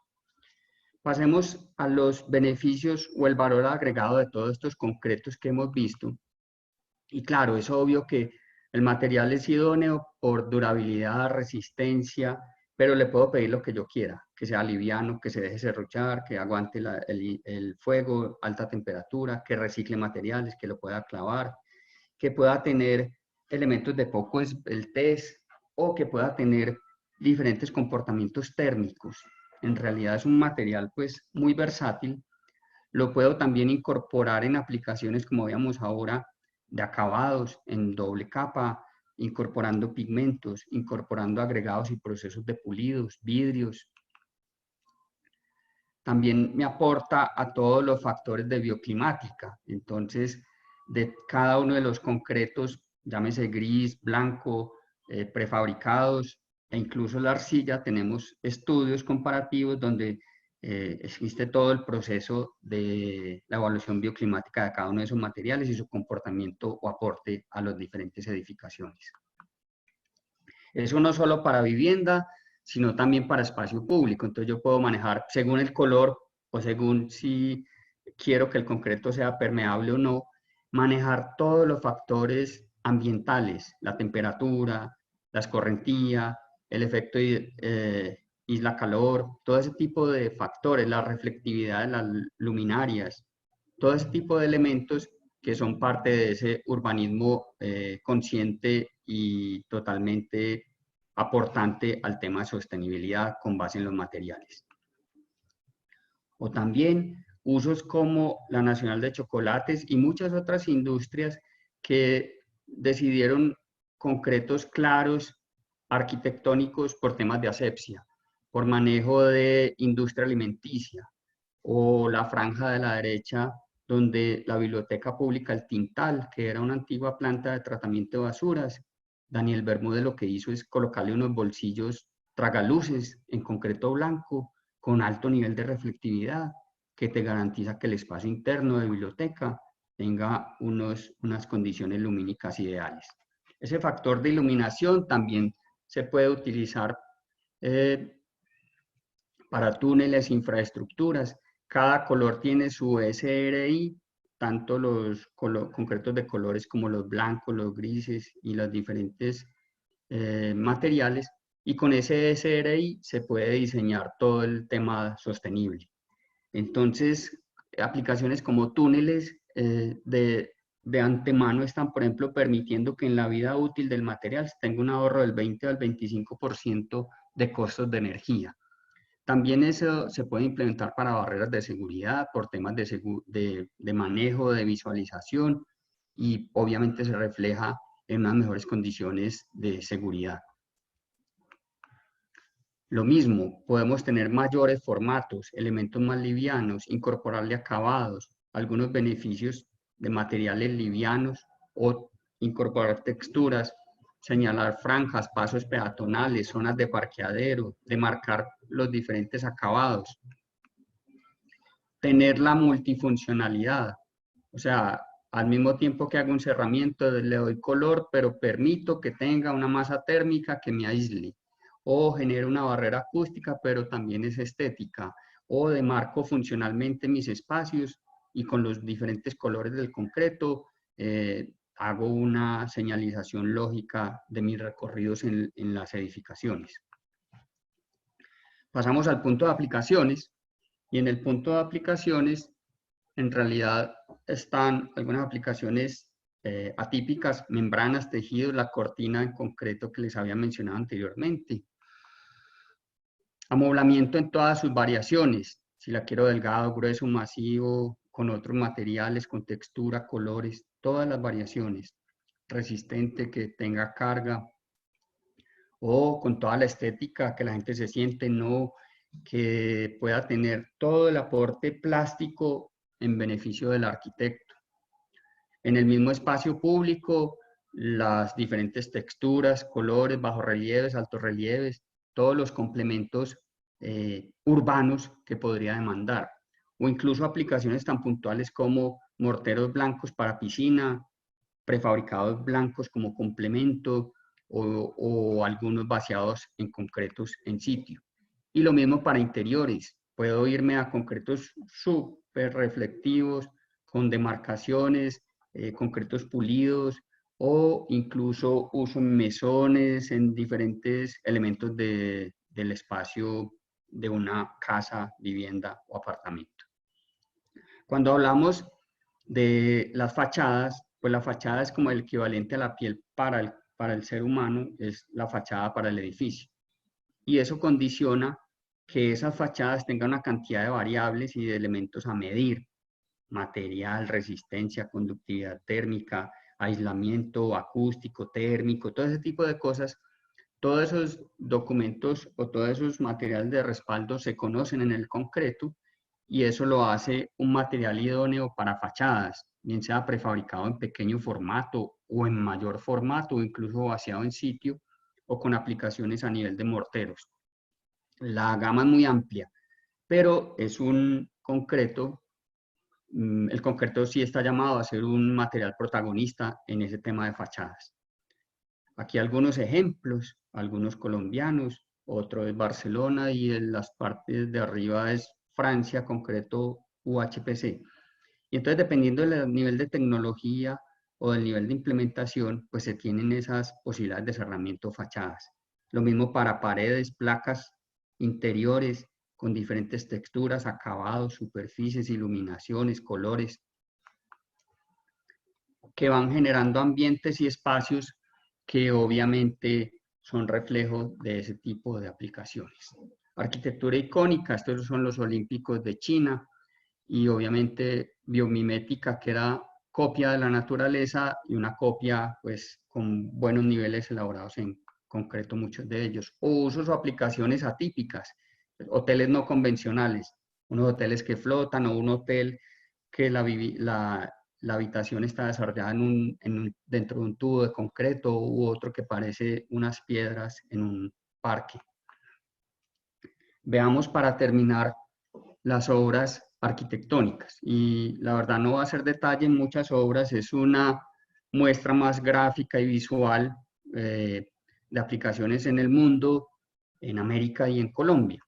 Pasemos a los beneficios o el valor agregado de todos estos concretos que hemos visto. Y claro, es obvio que el material es idóneo por durabilidad, resistencia, pero le puedo pedir lo que yo quiera, que sea liviano, que se deje serruchar, que aguante el fuego, alta temperatura, que recicle materiales, que lo pueda clavar, que pueda tener elementos de poco esbeltez o que pueda tener diferentes comportamientos térmicos. En realidad es un material pues muy versátil. Lo puedo también incorporar en aplicaciones como veíamos ahora de acabados en doble capa, incorporando pigmentos, incorporando agregados y procesos de pulidos, vidrios. También me aporta a todos los factores de bioclimática. Entonces, de cada uno de los concretos, llámese gris, blanco, prefabricados, e incluso la arcilla, tenemos estudios comparativos donde existe todo el proceso de la evaluación bioclimática de cada uno de esos materiales y su comportamiento o aporte a las diferentes edificaciones. Eso no solo para vivienda, sino también para espacio público. Entonces yo puedo manejar según el color o según si quiero que el concreto sea permeable o no, manejar todos los factores ambientales, la temperatura, la escorrentía, el efecto isla-calor, todo ese tipo de factores, la reflectividad de las luminarias, todo ese tipo de elementos que son parte de ese urbanismo consciente y totalmente aportante al tema de sostenibilidad con base en los materiales. O también usos como la Nacional de Chocolates y muchas otras industrias que decidieron concretos claros, arquitectónicos por temas de asepsia, por manejo de industria alimenticia, o la franja de la derecha donde la biblioteca pública El Tintal, que era una antigua planta de tratamiento de basuras, Daniel Bermúdez lo que hizo es colocarle unos bolsillos tragaluces en concreto blanco con alto nivel de reflectividad que te garantiza que el espacio interno de biblioteca tenga unas condiciones lumínicas ideales. Ese factor de iluminación también se puede utilizar para túneles, infraestructuras. Cada color tiene su SRI, tanto los concretos de colores como los blancos, los grises y los diferentes materiales, y con ese SRI se puede diseñar todo el tema sostenible. Entonces, aplicaciones como túneles de antemano están, por ejemplo, permitiendo que en la vida útil del material se tenga un ahorro del 20 al 25% de costos de energía. También eso se puede implementar para barreras de seguridad, por temas de manejo, de visualización, y obviamente se refleja en unas mejores condiciones de seguridad. Lo mismo, podemos tener mayores formatos, elementos más livianos, incorporarle acabados, algunos beneficios de materiales livianos o incorporar texturas, señalar franjas, pasos peatonales, zonas de parqueadero, demarcar los diferentes acabados. Tener la multifuncionalidad, o sea, al mismo tiempo que hago un cerramiento, le doy color, pero permito que tenga una masa térmica que me aísle, o genero una barrera acústica, pero también es estética, o demarco funcionalmente mis espacios y con los diferentes colores del concreto hago una señalización lógica de mis recorridos en las edificaciones. Pasamos al punto de aplicaciones, y en el punto de aplicaciones en realidad están algunas aplicaciones atípicas, membranas, tejidos, la cortina en concreto que les había mencionado anteriormente. Amoblamiento en todas sus variaciones, si la quiero delgado, grueso, masivo, con otros materiales, con textura, colores, todas las variaciones. Resistente, que tenga carga, o con toda la estética, que la gente se siente, no, que pueda tener todo el aporte plástico en beneficio del arquitecto. En el mismo espacio público, las diferentes texturas, colores, bajorrelieves, altorrelieves, todos los complementos urbanos que podría demandar, o incluso aplicaciones tan puntuales como morteros blancos para piscina, prefabricados blancos como complemento, o algunos vaciados en concretos en sitio. Y lo mismo para interiores, puedo irme a concretos súper reflectivos, con demarcaciones, concretos pulidos, o incluso uso mesones en diferentes elementos del espacio de una casa, vivienda o apartamento. Cuando hablamos de las fachadas, pues la fachada es como el equivalente a la piel para el ser humano, es la fachada para el edificio. Y eso condiciona que esas fachadas tengan una cantidad de variables y de elementos a medir: material, resistencia, conductividad térmica, aislamiento acústico, térmico, todo ese tipo de cosas. Todos esos documentos o todos esos materiales de respaldo se conocen en el concreto, y eso lo hace un material idóneo para fachadas, bien sea prefabricado en pequeño formato o en mayor formato, o incluso vaciado en sitio, o con aplicaciones a nivel de morteros. La gama es muy amplia, pero es un concreto. El concreto sí está llamado a ser un material protagonista en ese tema de fachadas. Aquí algunos ejemplos, algunos colombianos, otro es Barcelona, y en las partes de arriba es Francia, concreto UHPC. Y entonces, dependiendo del nivel de tecnología o del nivel de implementación, pues se tienen esas posibilidades de cerramiento fachadas. Lo mismo para paredes, placas interiores con diferentes texturas, acabados, superficies, iluminaciones, colores, que van generando ambientes y espacios que obviamente son reflejos de ese tipo de aplicaciones. Arquitectura icónica, estos son los Olímpicos de China, y obviamente biomimética, que era copia de la naturaleza, y una copia pues con buenos niveles elaborados en concreto, muchos de ellos. O usos o aplicaciones atípicas, hoteles no convencionales, unos hoteles que flotan, o un hotel que la habitación está desarrollada dentro de un tubo de concreto, u otro que parece unas piedras en un parque. Veamos para terminar las obras arquitectónicas, y la verdad no va a ser detalle en muchas obras, es una muestra más gráfica y visual de aplicaciones en el mundo, en América y en Colombia,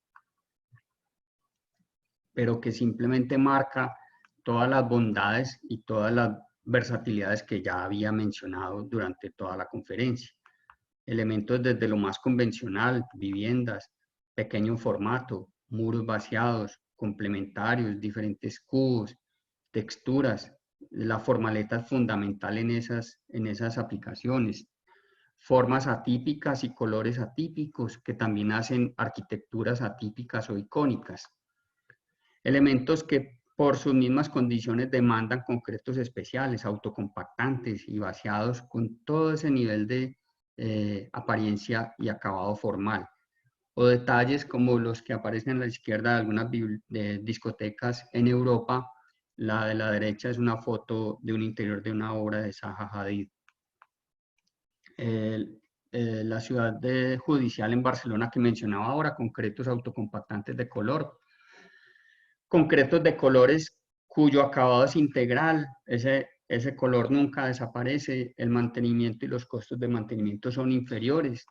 pero que simplemente marca todas las bondades y todas las versatilidades que ya había mencionado durante toda la conferencia. Elementos desde lo más convencional, viviendas, pequeño formato, muros vaciados, complementarios, diferentes cubos, texturas. La formaleta es fundamental en esas aplicaciones. formas atípicas y colores atípicos que también hacen arquitecturas atípicas o icónicas. Elementos que por sus mismas condiciones demandan concretos especiales, autocompactantes y vaciados con todo ese nivel de apariencia y acabado formal. O detalles como los que aparecen a la izquierda de algunas discotecas en Europa. La de la derecha es una foto de un interior de una obra de Zaha Hadid. La ciudad judicial en Barcelona que mencionaba ahora, concretos autocompactantes de color, concretos de colores cuyo acabado es integral, ese color nunca desaparece, el mantenimiento y los costos de mantenimiento son inferiores.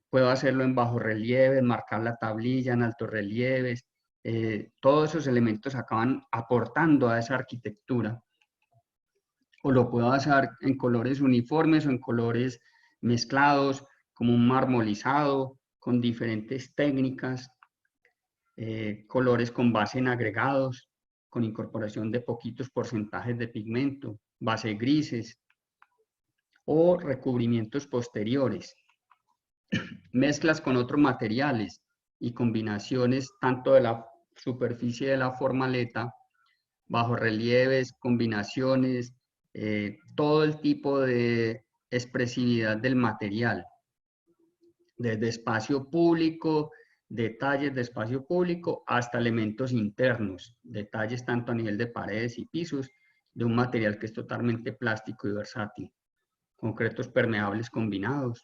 Puedo hacerlo en bajo relieve, marcar la tablilla en altos relieves, todos esos elementos acaban aportando a esa arquitectura. O lo puedo hacer en colores uniformes o en colores mezclados, como un marmolizado, con diferentes técnicas, colores con base en agregados, con incorporación de poquitos porcentajes de pigmento, base grises o recubrimientos posteriores, mezclas con otros materiales y combinaciones tanto de la superficie de la formaleta, bajorrelieves, combinaciones, todo el tipo de expresividad del material, desde espacio público, detalles de espacio público, hasta elementos internos, detalles tanto a nivel de paredes y pisos, de un material que es totalmente plástico y versátil, concretos permeables combinados,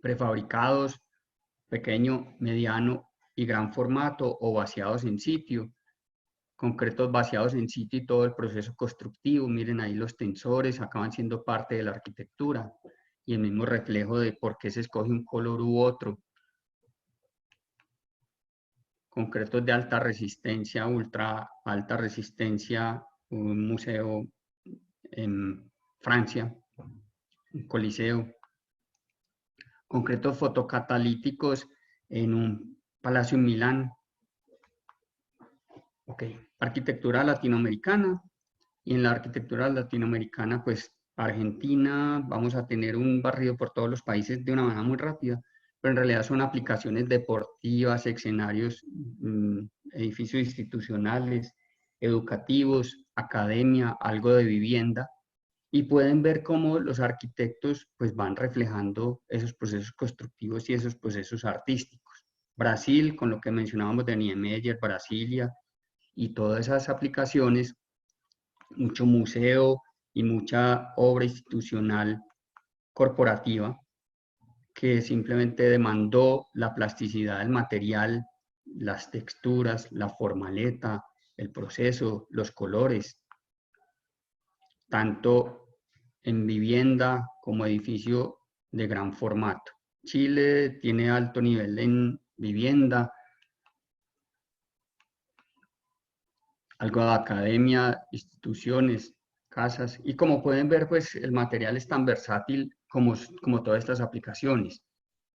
prefabricados, pequeño, mediano y gran formato o vaciados en sitio, concretos vaciados en sitio y todo el proceso constructivo. Miren ahí los tensores, acaban siendo parte de la arquitectura y el mismo reflejo de por qué se escoge un color u otro. Concretos de alta resistencia, ultra alta resistencia, un museo en Francia, un coliseo. Concretos fotocatalíticos en un palacio en Milán. Ok, arquitectura latinoamericana. Y en la arquitectura latinoamericana, pues Argentina, vamos a tener un barrido por todos los países de una manera muy rápida, pero en realidad son aplicaciones deportivas, escenarios, edificios institucionales, educativos, academia, algo de vivienda, y pueden ver cómo los arquitectos pues van reflejando esos procesos constructivos y esos procesos artísticos. Brasil, con lo que mencionábamos de Niemeyer, Brasilia, y todas esas aplicaciones, mucho museo y mucha obra institucional corporativa que simplemente demandó la plasticidad del material, las texturas, la formaleta, el proceso, los colores, tanto en vivienda como edificio de gran formato. Chile tiene alto nivel en vivienda, algo de academia, instituciones, casas, y como pueden ver, pues el material es tan versátil como todas estas aplicaciones.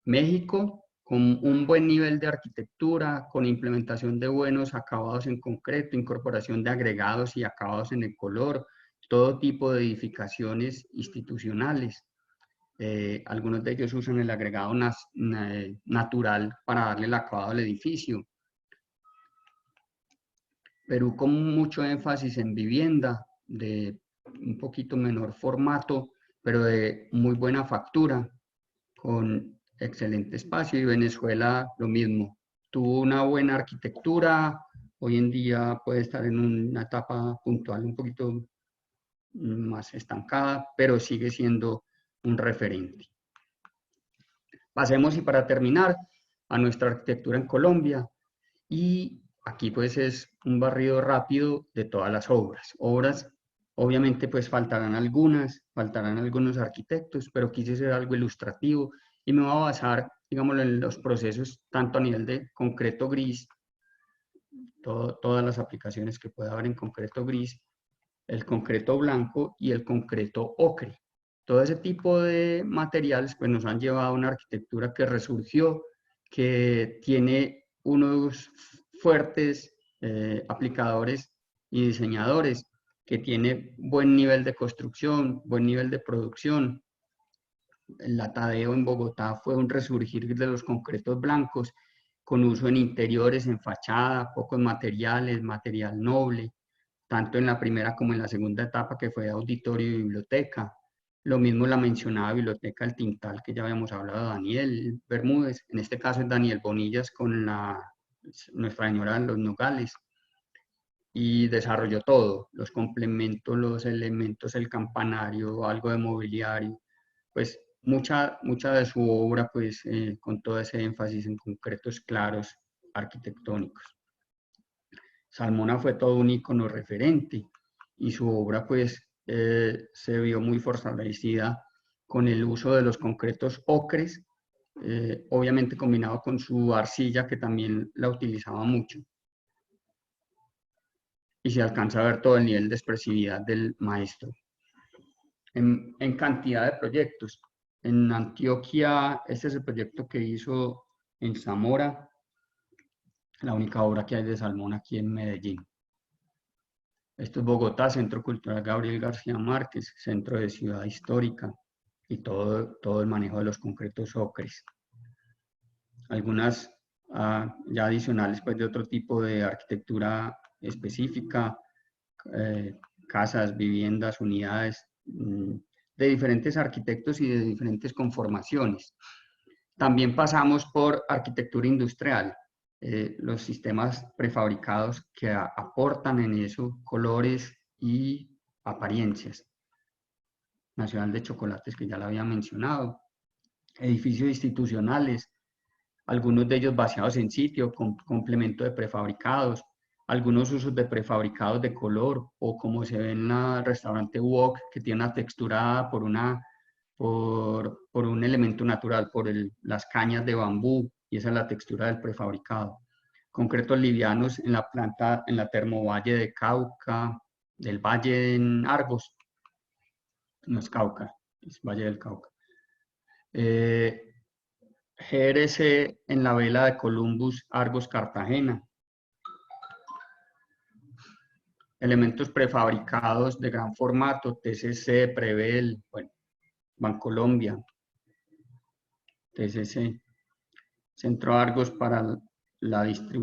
México, con un buen nivel de arquitectura, con implementación de buenos acabados en concreto, incorporación de agregados y acabados en el color, todo tipo de edificaciones institucionales. Algunos de ellos usan el agregado natural para darle el acabado al edificio. Perú con mucho énfasis en vivienda, de un poquito menor formato, pero de muy buena factura, con excelente espacio. Y Venezuela lo mismo, tuvo una buena arquitectura, hoy en día puede estar en una etapa puntual un poquito más estancada, pero sigue siendo un referente. Pasemos, y para terminar, a nuestra arquitectura en Colombia. Y aquí pues es un barrido rápido de todas las obras. Obras, obviamente pues faltarán algunos arquitectos, pero quise hacer algo ilustrativo y me voy a basar, digámoslo, en los procesos tanto a nivel de concreto gris, todas las aplicaciones que pueda haber en concreto gris, el concreto blanco y el concreto ocre. Todo ese tipo de materiales pues nos han llevado a una arquitectura que resurgió, que tiene unos fuertes aplicadores y diseñadores, que tiene buen nivel de construcción, buen nivel de producción, la Tadeo en Bogotá fue un resurgir de los concretos blancos, con uso en interiores, en fachada, pocos materiales, material noble, tanto en la primera como en la segunda etapa, que fue auditorio y biblioteca. Lo mismo la mencionada Biblioteca El Tintal, que ya habíamos hablado, Daniel Bermúdez. En este caso es Daniel Bonillas con Nuestra Señora de los Nogales. Y desarrolló todo, los complementos, los elementos, el campanario, algo de mobiliario. Pues mucha de su obra, pues con todo ese énfasis en concretos claros arquitectónicos. Salmona fue todo un ícono referente y su obra pues se vio muy fortalecida con el uso de los concretos ocres, obviamente combinado con su arcilla que también la utilizaba mucho. Y se alcanza a ver todo el nivel de expresividad del maestro. En cantidad de proyectos. En Antioquia, este es el proyecto que hizo en Zamora, la única obra que hay de Salmón aquí en Medellín. Esto es Bogotá, Centro Cultural Gabriel García Márquez, Centro de Ciudad Histórica y todo el manejo de los concretos ocres. Algunas ya adicionales pues, de otro tipo de arquitectura específica, casas, viviendas, unidades de diferentes arquitectos y de diferentes conformaciones. También pasamos por arquitectura industrial, los sistemas prefabricados que aportan en eso colores y apariencias. Nacional de Chocolates, que ya lo había mencionado. Edificios institucionales, algunos de ellos vaciados en sitio, con complemento de prefabricados, algunos usos de prefabricados de color, o como se ve en el restaurante Wok, que tiene una textura por un elemento natural, por las cañas de bambú, y esa es la textura del prefabricado. Concretos livianos en la planta, en la Termovalle de Cauca, del Valle en Argos, no es Cauca, es Valle del Cauca. GRC en la vela de Columbus, Argos, Cartagena. Elementos prefabricados de gran formato, TCC, Prevel, bueno, Bancolombia, TCC. Centro Argos para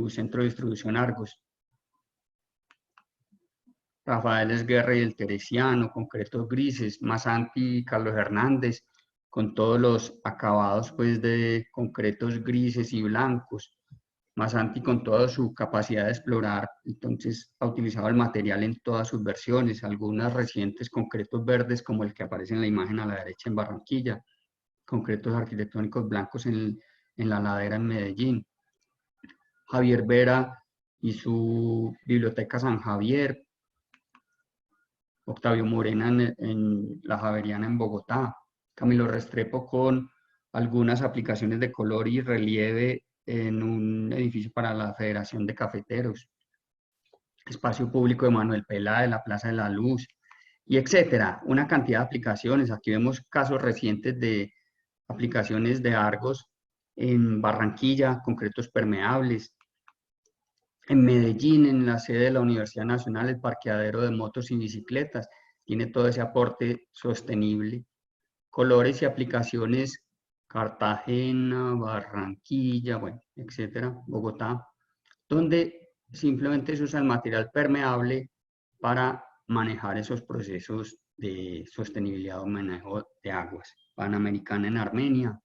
Centro de Distribución Argos. Rafael Esguerra y el Teresiano, concretos grises, Masanti y Carlos Hernández, con todos los acabados pues, de concretos grises y blancos. Masanti con toda su capacidad de explorar, entonces ha utilizado el material en todas sus versiones, algunas recientes concretos verdes como el que aparece en la imagen a la derecha en Barranquilla, concretos arquitectónicos blancos en la ladera en Medellín. Javier Vera y su Biblioteca San Javier, Octavio Morena en la Javeriana en Bogotá, Camilo Restrepo con algunas aplicaciones de color y relieve en un edificio para la Federación de Cafeteros, Espacio Público de Manuel Pelá de la Plaza de la Luz, y etcétera, una cantidad de aplicaciones. Aquí vemos casos recientes de aplicaciones de Argos en Barranquilla, concretos permeables, en Medellín, en la sede de la Universidad Nacional, el parqueadero de motos y bicicletas, tiene todo ese aporte sostenible. Colores y aplicaciones, Cartagena, Barranquilla, bueno, etcétera, Bogotá, donde simplemente se usa el material permeable para manejar esos procesos de sostenibilidad o manejo de aguas. Panamericana en Armenia,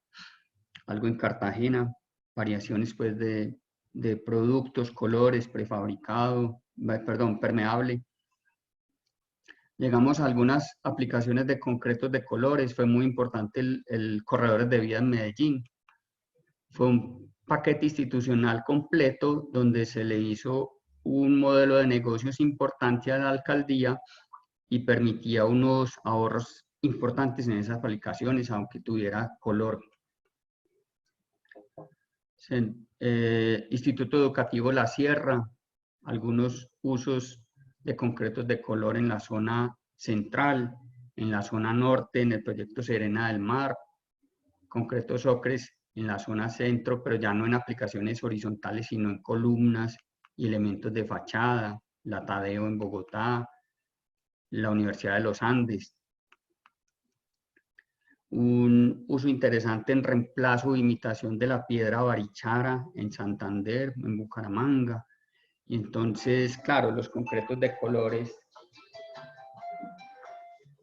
algo en Cartagena, variaciones pues de productos, colores, prefabricado, perdón, permeable. Llegamos a algunas aplicaciones de concretos de colores. Fue muy importante el Corredores de Vida en Medellín. Fue un paquete institucional completo donde se le hizo un modelo de negocios importante a la alcaldía y permitía unos ahorros importantes en esas aplicaciones, aunque tuviera color. Instituto Educativo La Sierra, algunos usos de concretos de color en la zona central, en la zona norte, en el proyecto Serena del Mar, concretos ocres en la zona centro, pero ya no en aplicaciones horizontales, sino en columnas y elementos de fachada, la Tadeo en Bogotá, la Universidad de los Andes. un uso interesante en reemplazo o imitación de la piedra barichara en Santander, en Bucaramanga. Y entonces, claro, los concretos de colores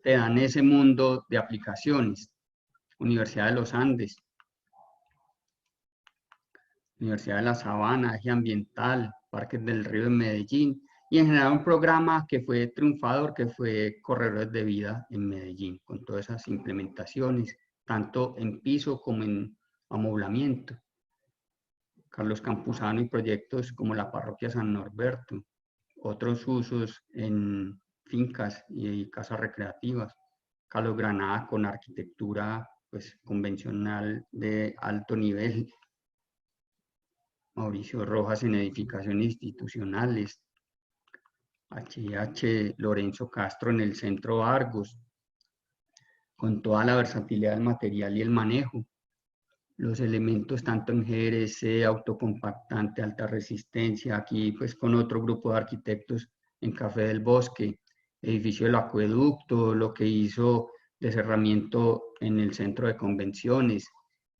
te dan ese mundo de aplicaciones. Universidad de los Andes, Universidad de La Sabana, Eje Ambiental, Parques del Río en Medellín, y en general un programa que fue triunfador, que fue Corredores de Vida en Medellín, con todas esas implementaciones, tanto en piso como en amoblamiento. Carlos Campuzano y proyectos como la Parroquia San Norberto, otros usos en fincas y casas recreativas. Carlos Granada con arquitectura pues, convencional de alto nivel. Mauricio Rojas en edificaciones institucionales. H.H. Lorenzo Castro en el Centro Argos, con toda la versatilidad del material y el manejo. Los elementos tanto en GRC, autocompactante, alta resistencia, aquí pues con otro grupo de arquitectos en Café del Bosque, edificio del acueducto, lo que hizo de cerramiento en el centro de convenciones,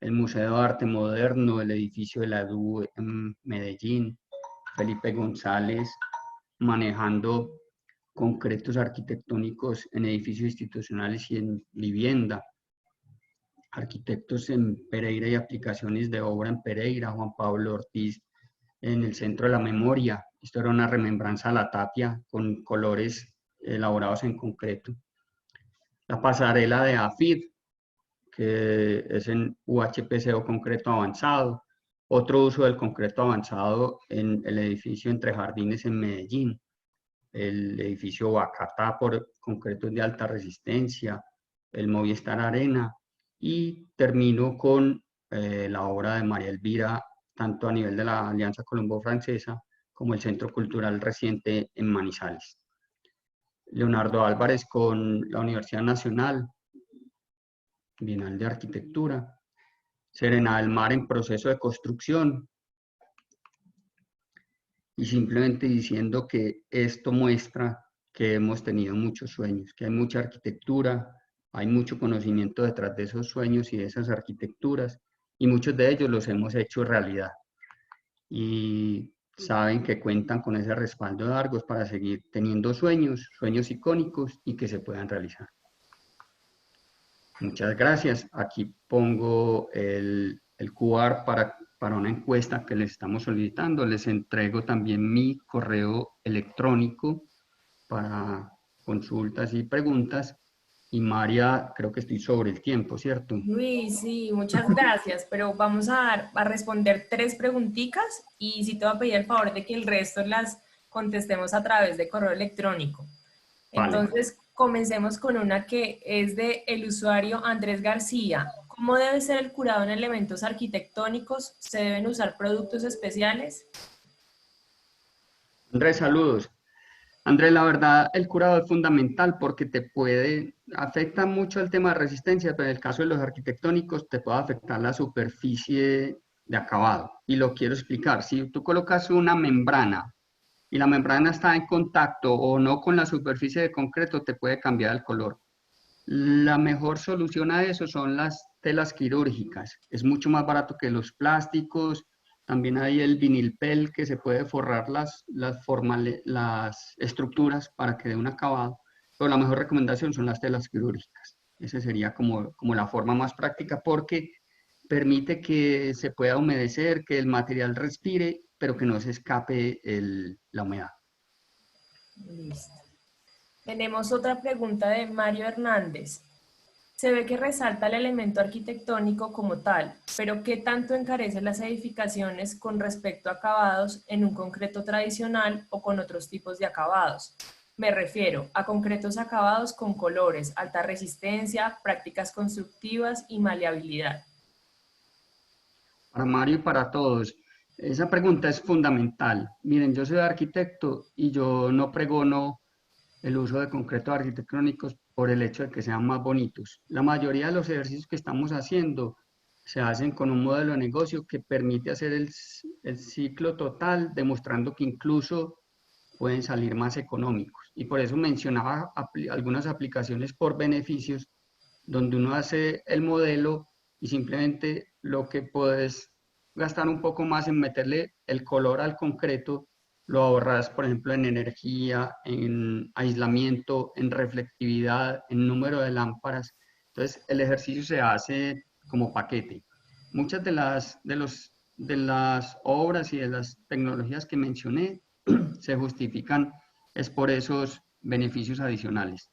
el Museo de Arte Moderno, el edificio de la EDU en Medellín, Felipe González manejando concretos arquitectónicos en edificios institucionales y en vivienda, arquitectos en Pereira y aplicaciones de obra en Pereira, Juan Pablo Ortiz en el Centro de la Memoria. Esto era una remembranza a la tapia con colores elaborados en concreto. La pasarela de AFID, que es en UHPC o concreto avanzado. Otro uso del concreto avanzado en el edificio Entre Jardines en Medellín. El edificio Bacatá por concretos de alta resistencia, el Movistar Arena, y termino con la obra de María Elvira, tanto a nivel de la Alianza Colombo-Francesa como el Centro Cultural reciente en Manizales. Leonardo Álvarez con la Universidad Nacional, Bienal de Arquitectura. Serena del Mar en proceso de construcción. Y simplemente diciendo que esto muestra que hemos tenido muchos sueños, que hay mucha arquitectura, hay mucho conocimiento detrás de esos sueños y de esas arquitecturas, y muchos de ellos los hemos hecho realidad. Y saben que cuentan con ese respaldo de Argos para seguir teniendo sueños, sueños icónicos y que se puedan realizar. Muchas gracias. Aquí pongo el QR para una encuesta que les estamos solicitando. Les entrego también mi correo electrónico para consultas y preguntas. Y María, creo que estoy sobre el tiempo, ¿cierto? Luis, sí, muchas gracias, pero vamos a responder 3 preguntitas y sí te voy a pedir el favor de que el resto las contestemos a través de correo electrónico. Entonces, vale. Comencemos con una que es de el usuario Andrés García. ¿Cómo debe ser el curado en elementos arquitectónicos? ¿Se deben usar productos especiales? Andrés, saludos. Andrés, la verdad, el curado es fundamental porque afecta mucho el tema de resistencia, pero en el caso de los arquitectónicos te puede afectar la superficie de acabado. Y lo quiero explicar. Si tú colocas una membrana y la membrana está en contacto o no con la superficie de concreto, te puede cambiar el color. La mejor solución a eso son las telas quirúrgicas. Es mucho más barato que los plásticos. También hay el vinilpel que se puede forrar las estructuras para que dé un acabado. Pero la mejor recomendación son las telas quirúrgicas. Esa sería como la forma más práctica porque permite que se pueda humedecer, que el material respire, pero que no se escape la humedad. Listo. Tenemos otra pregunta de Mario Hernández. Se ve que resalta el elemento arquitectónico como tal, pero ¿qué tanto encarece las edificaciones con respecto a acabados en un concreto tradicional o con otros tipos de acabados? Me refiero a concretos acabados con colores, alta resistencia, prácticas constructivas y maleabilidad. Para Mario y para todos, esa pregunta es fundamental. Miren, yo soy arquitecto y yo no pregono el uso de concretos arquitectónicos por el hecho de que sean más bonitos. La mayoría de los ejercicios que estamos haciendo se hacen con un modelo de negocio que permite hacer el ciclo total, demostrando que incluso pueden salir más económicos. Y por eso mencionaba algunas aplicaciones por beneficios, donde uno hace el modelo y simplemente lo que puedes gastar un poco más en meterle el color al concreto, lo ahorras, por ejemplo, en energía, en aislamiento, en reflectividad, en número de lámparas. Entonces, el ejercicio se hace como paquete. Muchas de las obras y de las tecnologías que mencioné se justifican es por esos beneficios adicionales.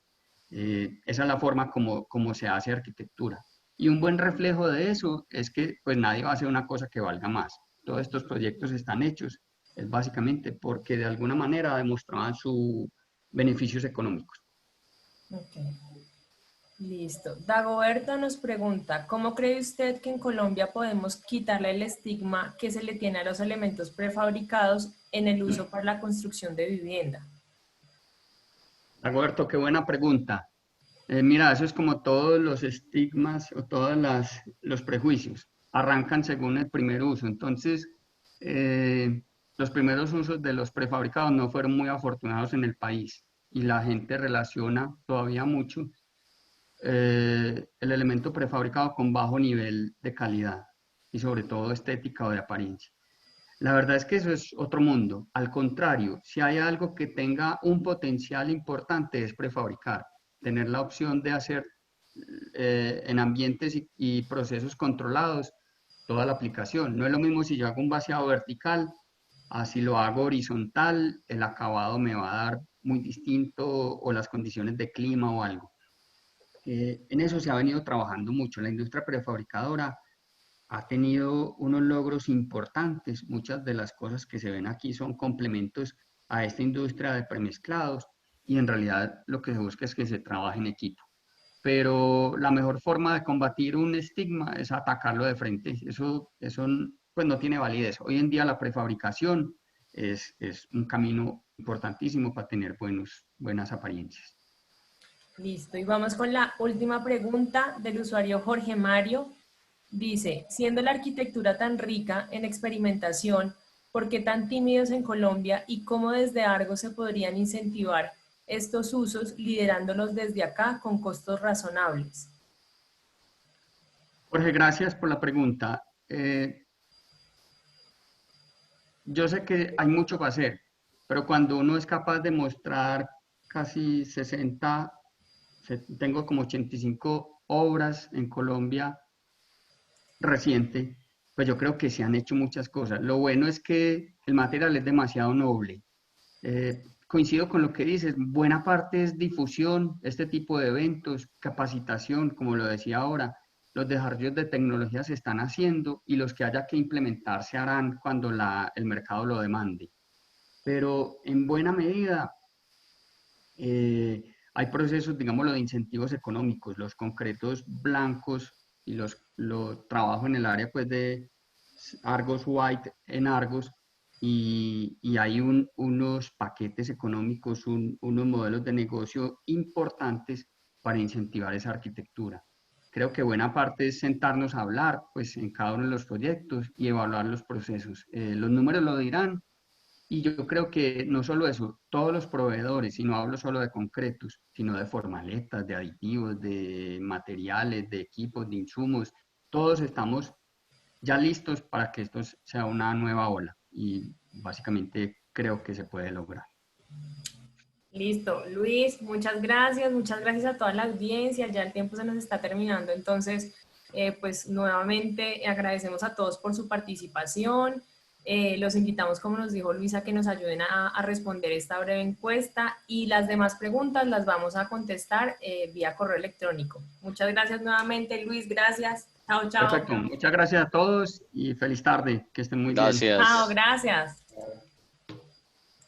Esa es la forma como se hace arquitectura. Y un buen reflejo de eso es que pues nadie va a hacer una cosa que valga más. Todos estos proyectos están hechos es básicamente porque de alguna manera demostraban sus beneficios económicos. Okay. Listo. Dagoberto nos pregunta, ¿cómo cree usted que en Colombia podemos quitarle el estigma que se le tiene a los elementos prefabricados en el uso para la construcción de vivienda? Dagoberto, qué buena pregunta. Mira, eso es como todos los estigmas o todos los prejuicios. Arrancan según el primer uso. Entonces, los primeros usos de los prefabricados no fueron muy afortunados en el país y la gente relaciona todavía mucho el elemento prefabricado con bajo nivel de calidad y sobre todo estética o de apariencia. La verdad es que eso es otro mundo. Al contrario, si hay algo que tenga un potencial importante es prefabricar, tener la opción de hacer en ambientes y procesos controlados toda la aplicación. No es lo mismo si yo hago un vaciado vertical, así lo hago horizontal, el acabado me va a dar muy distinto o las condiciones de clima o algo. En eso se ha venido trabajando mucho. La industria prefabricadora ha tenido unos logros importantes. Muchas de las cosas que se ven aquí son complementos a esta industria de premezclados y en realidad lo que se busca es que se trabaje en equipo. Pero la mejor forma de combatir un estigma es atacarlo de frente. Eso pues no tiene validez. Hoy en día la prefabricación es un camino importantísimo para tener buenas apariencias. Listo, y vamos con la última pregunta del usuario Jorge Mario. Dice, siendo la arquitectura tan rica en experimentación, ¿por qué tan tímidos en Colombia y cómo desde Argos se podrían incentivar estos usos liderándolos desde acá con costos razonables? Jorge, gracias por la pregunta. Yo sé que hay mucho que hacer, pero cuando uno es capaz de mostrar casi 60, tengo como 85 obras en Colombia reciente, pues yo creo que se han hecho muchas cosas. Lo bueno es que el material es demasiado noble. Coincido con lo que dices, buena parte es difusión, este tipo de eventos, capacitación, como lo decía ahora. Los desarrollos de tecnología se están haciendo y los que haya que implementar se harán cuando el mercado lo demande. Pero en buena medida hay procesos, digámoslo, de incentivos económicos, los concretos blancos y los trabajo en el área pues de Argos White en Argos y hay unos paquetes económicos, unos modelos de negocio importantes para incentivar esa arquitectura. Creo que buena parte es sentarnos a hablar pues en cada uno de los proyectos y evaluar los procesos. Los números lo dirán, y yo creo que no solo eso, todos los proveedores, y no hablo solo de concretos, sino de formaletas, de aditivos, de materiales, de equipos, de insumos, todos estamos ya listos para que esto sea una nueva ola y básicamente creo que se puede lograr. Listo, Luis, muchas gracias a toda la audiencia, ya el tiempo se nos está terminando, entonces pues nuevamente agradecemos a todos por su participación, los invitamos, como nos dijo Luis, a que nos ayuden a responder esta breve encuesta y las demás preguntas las vamos a contestar vía correo electrónico. Muchas gracias nuevamente, Luis, gracias. Chao, chao. Perfecto, muchas gracias a todos y feliz tarde, que estén muy bien. Chao, gracias.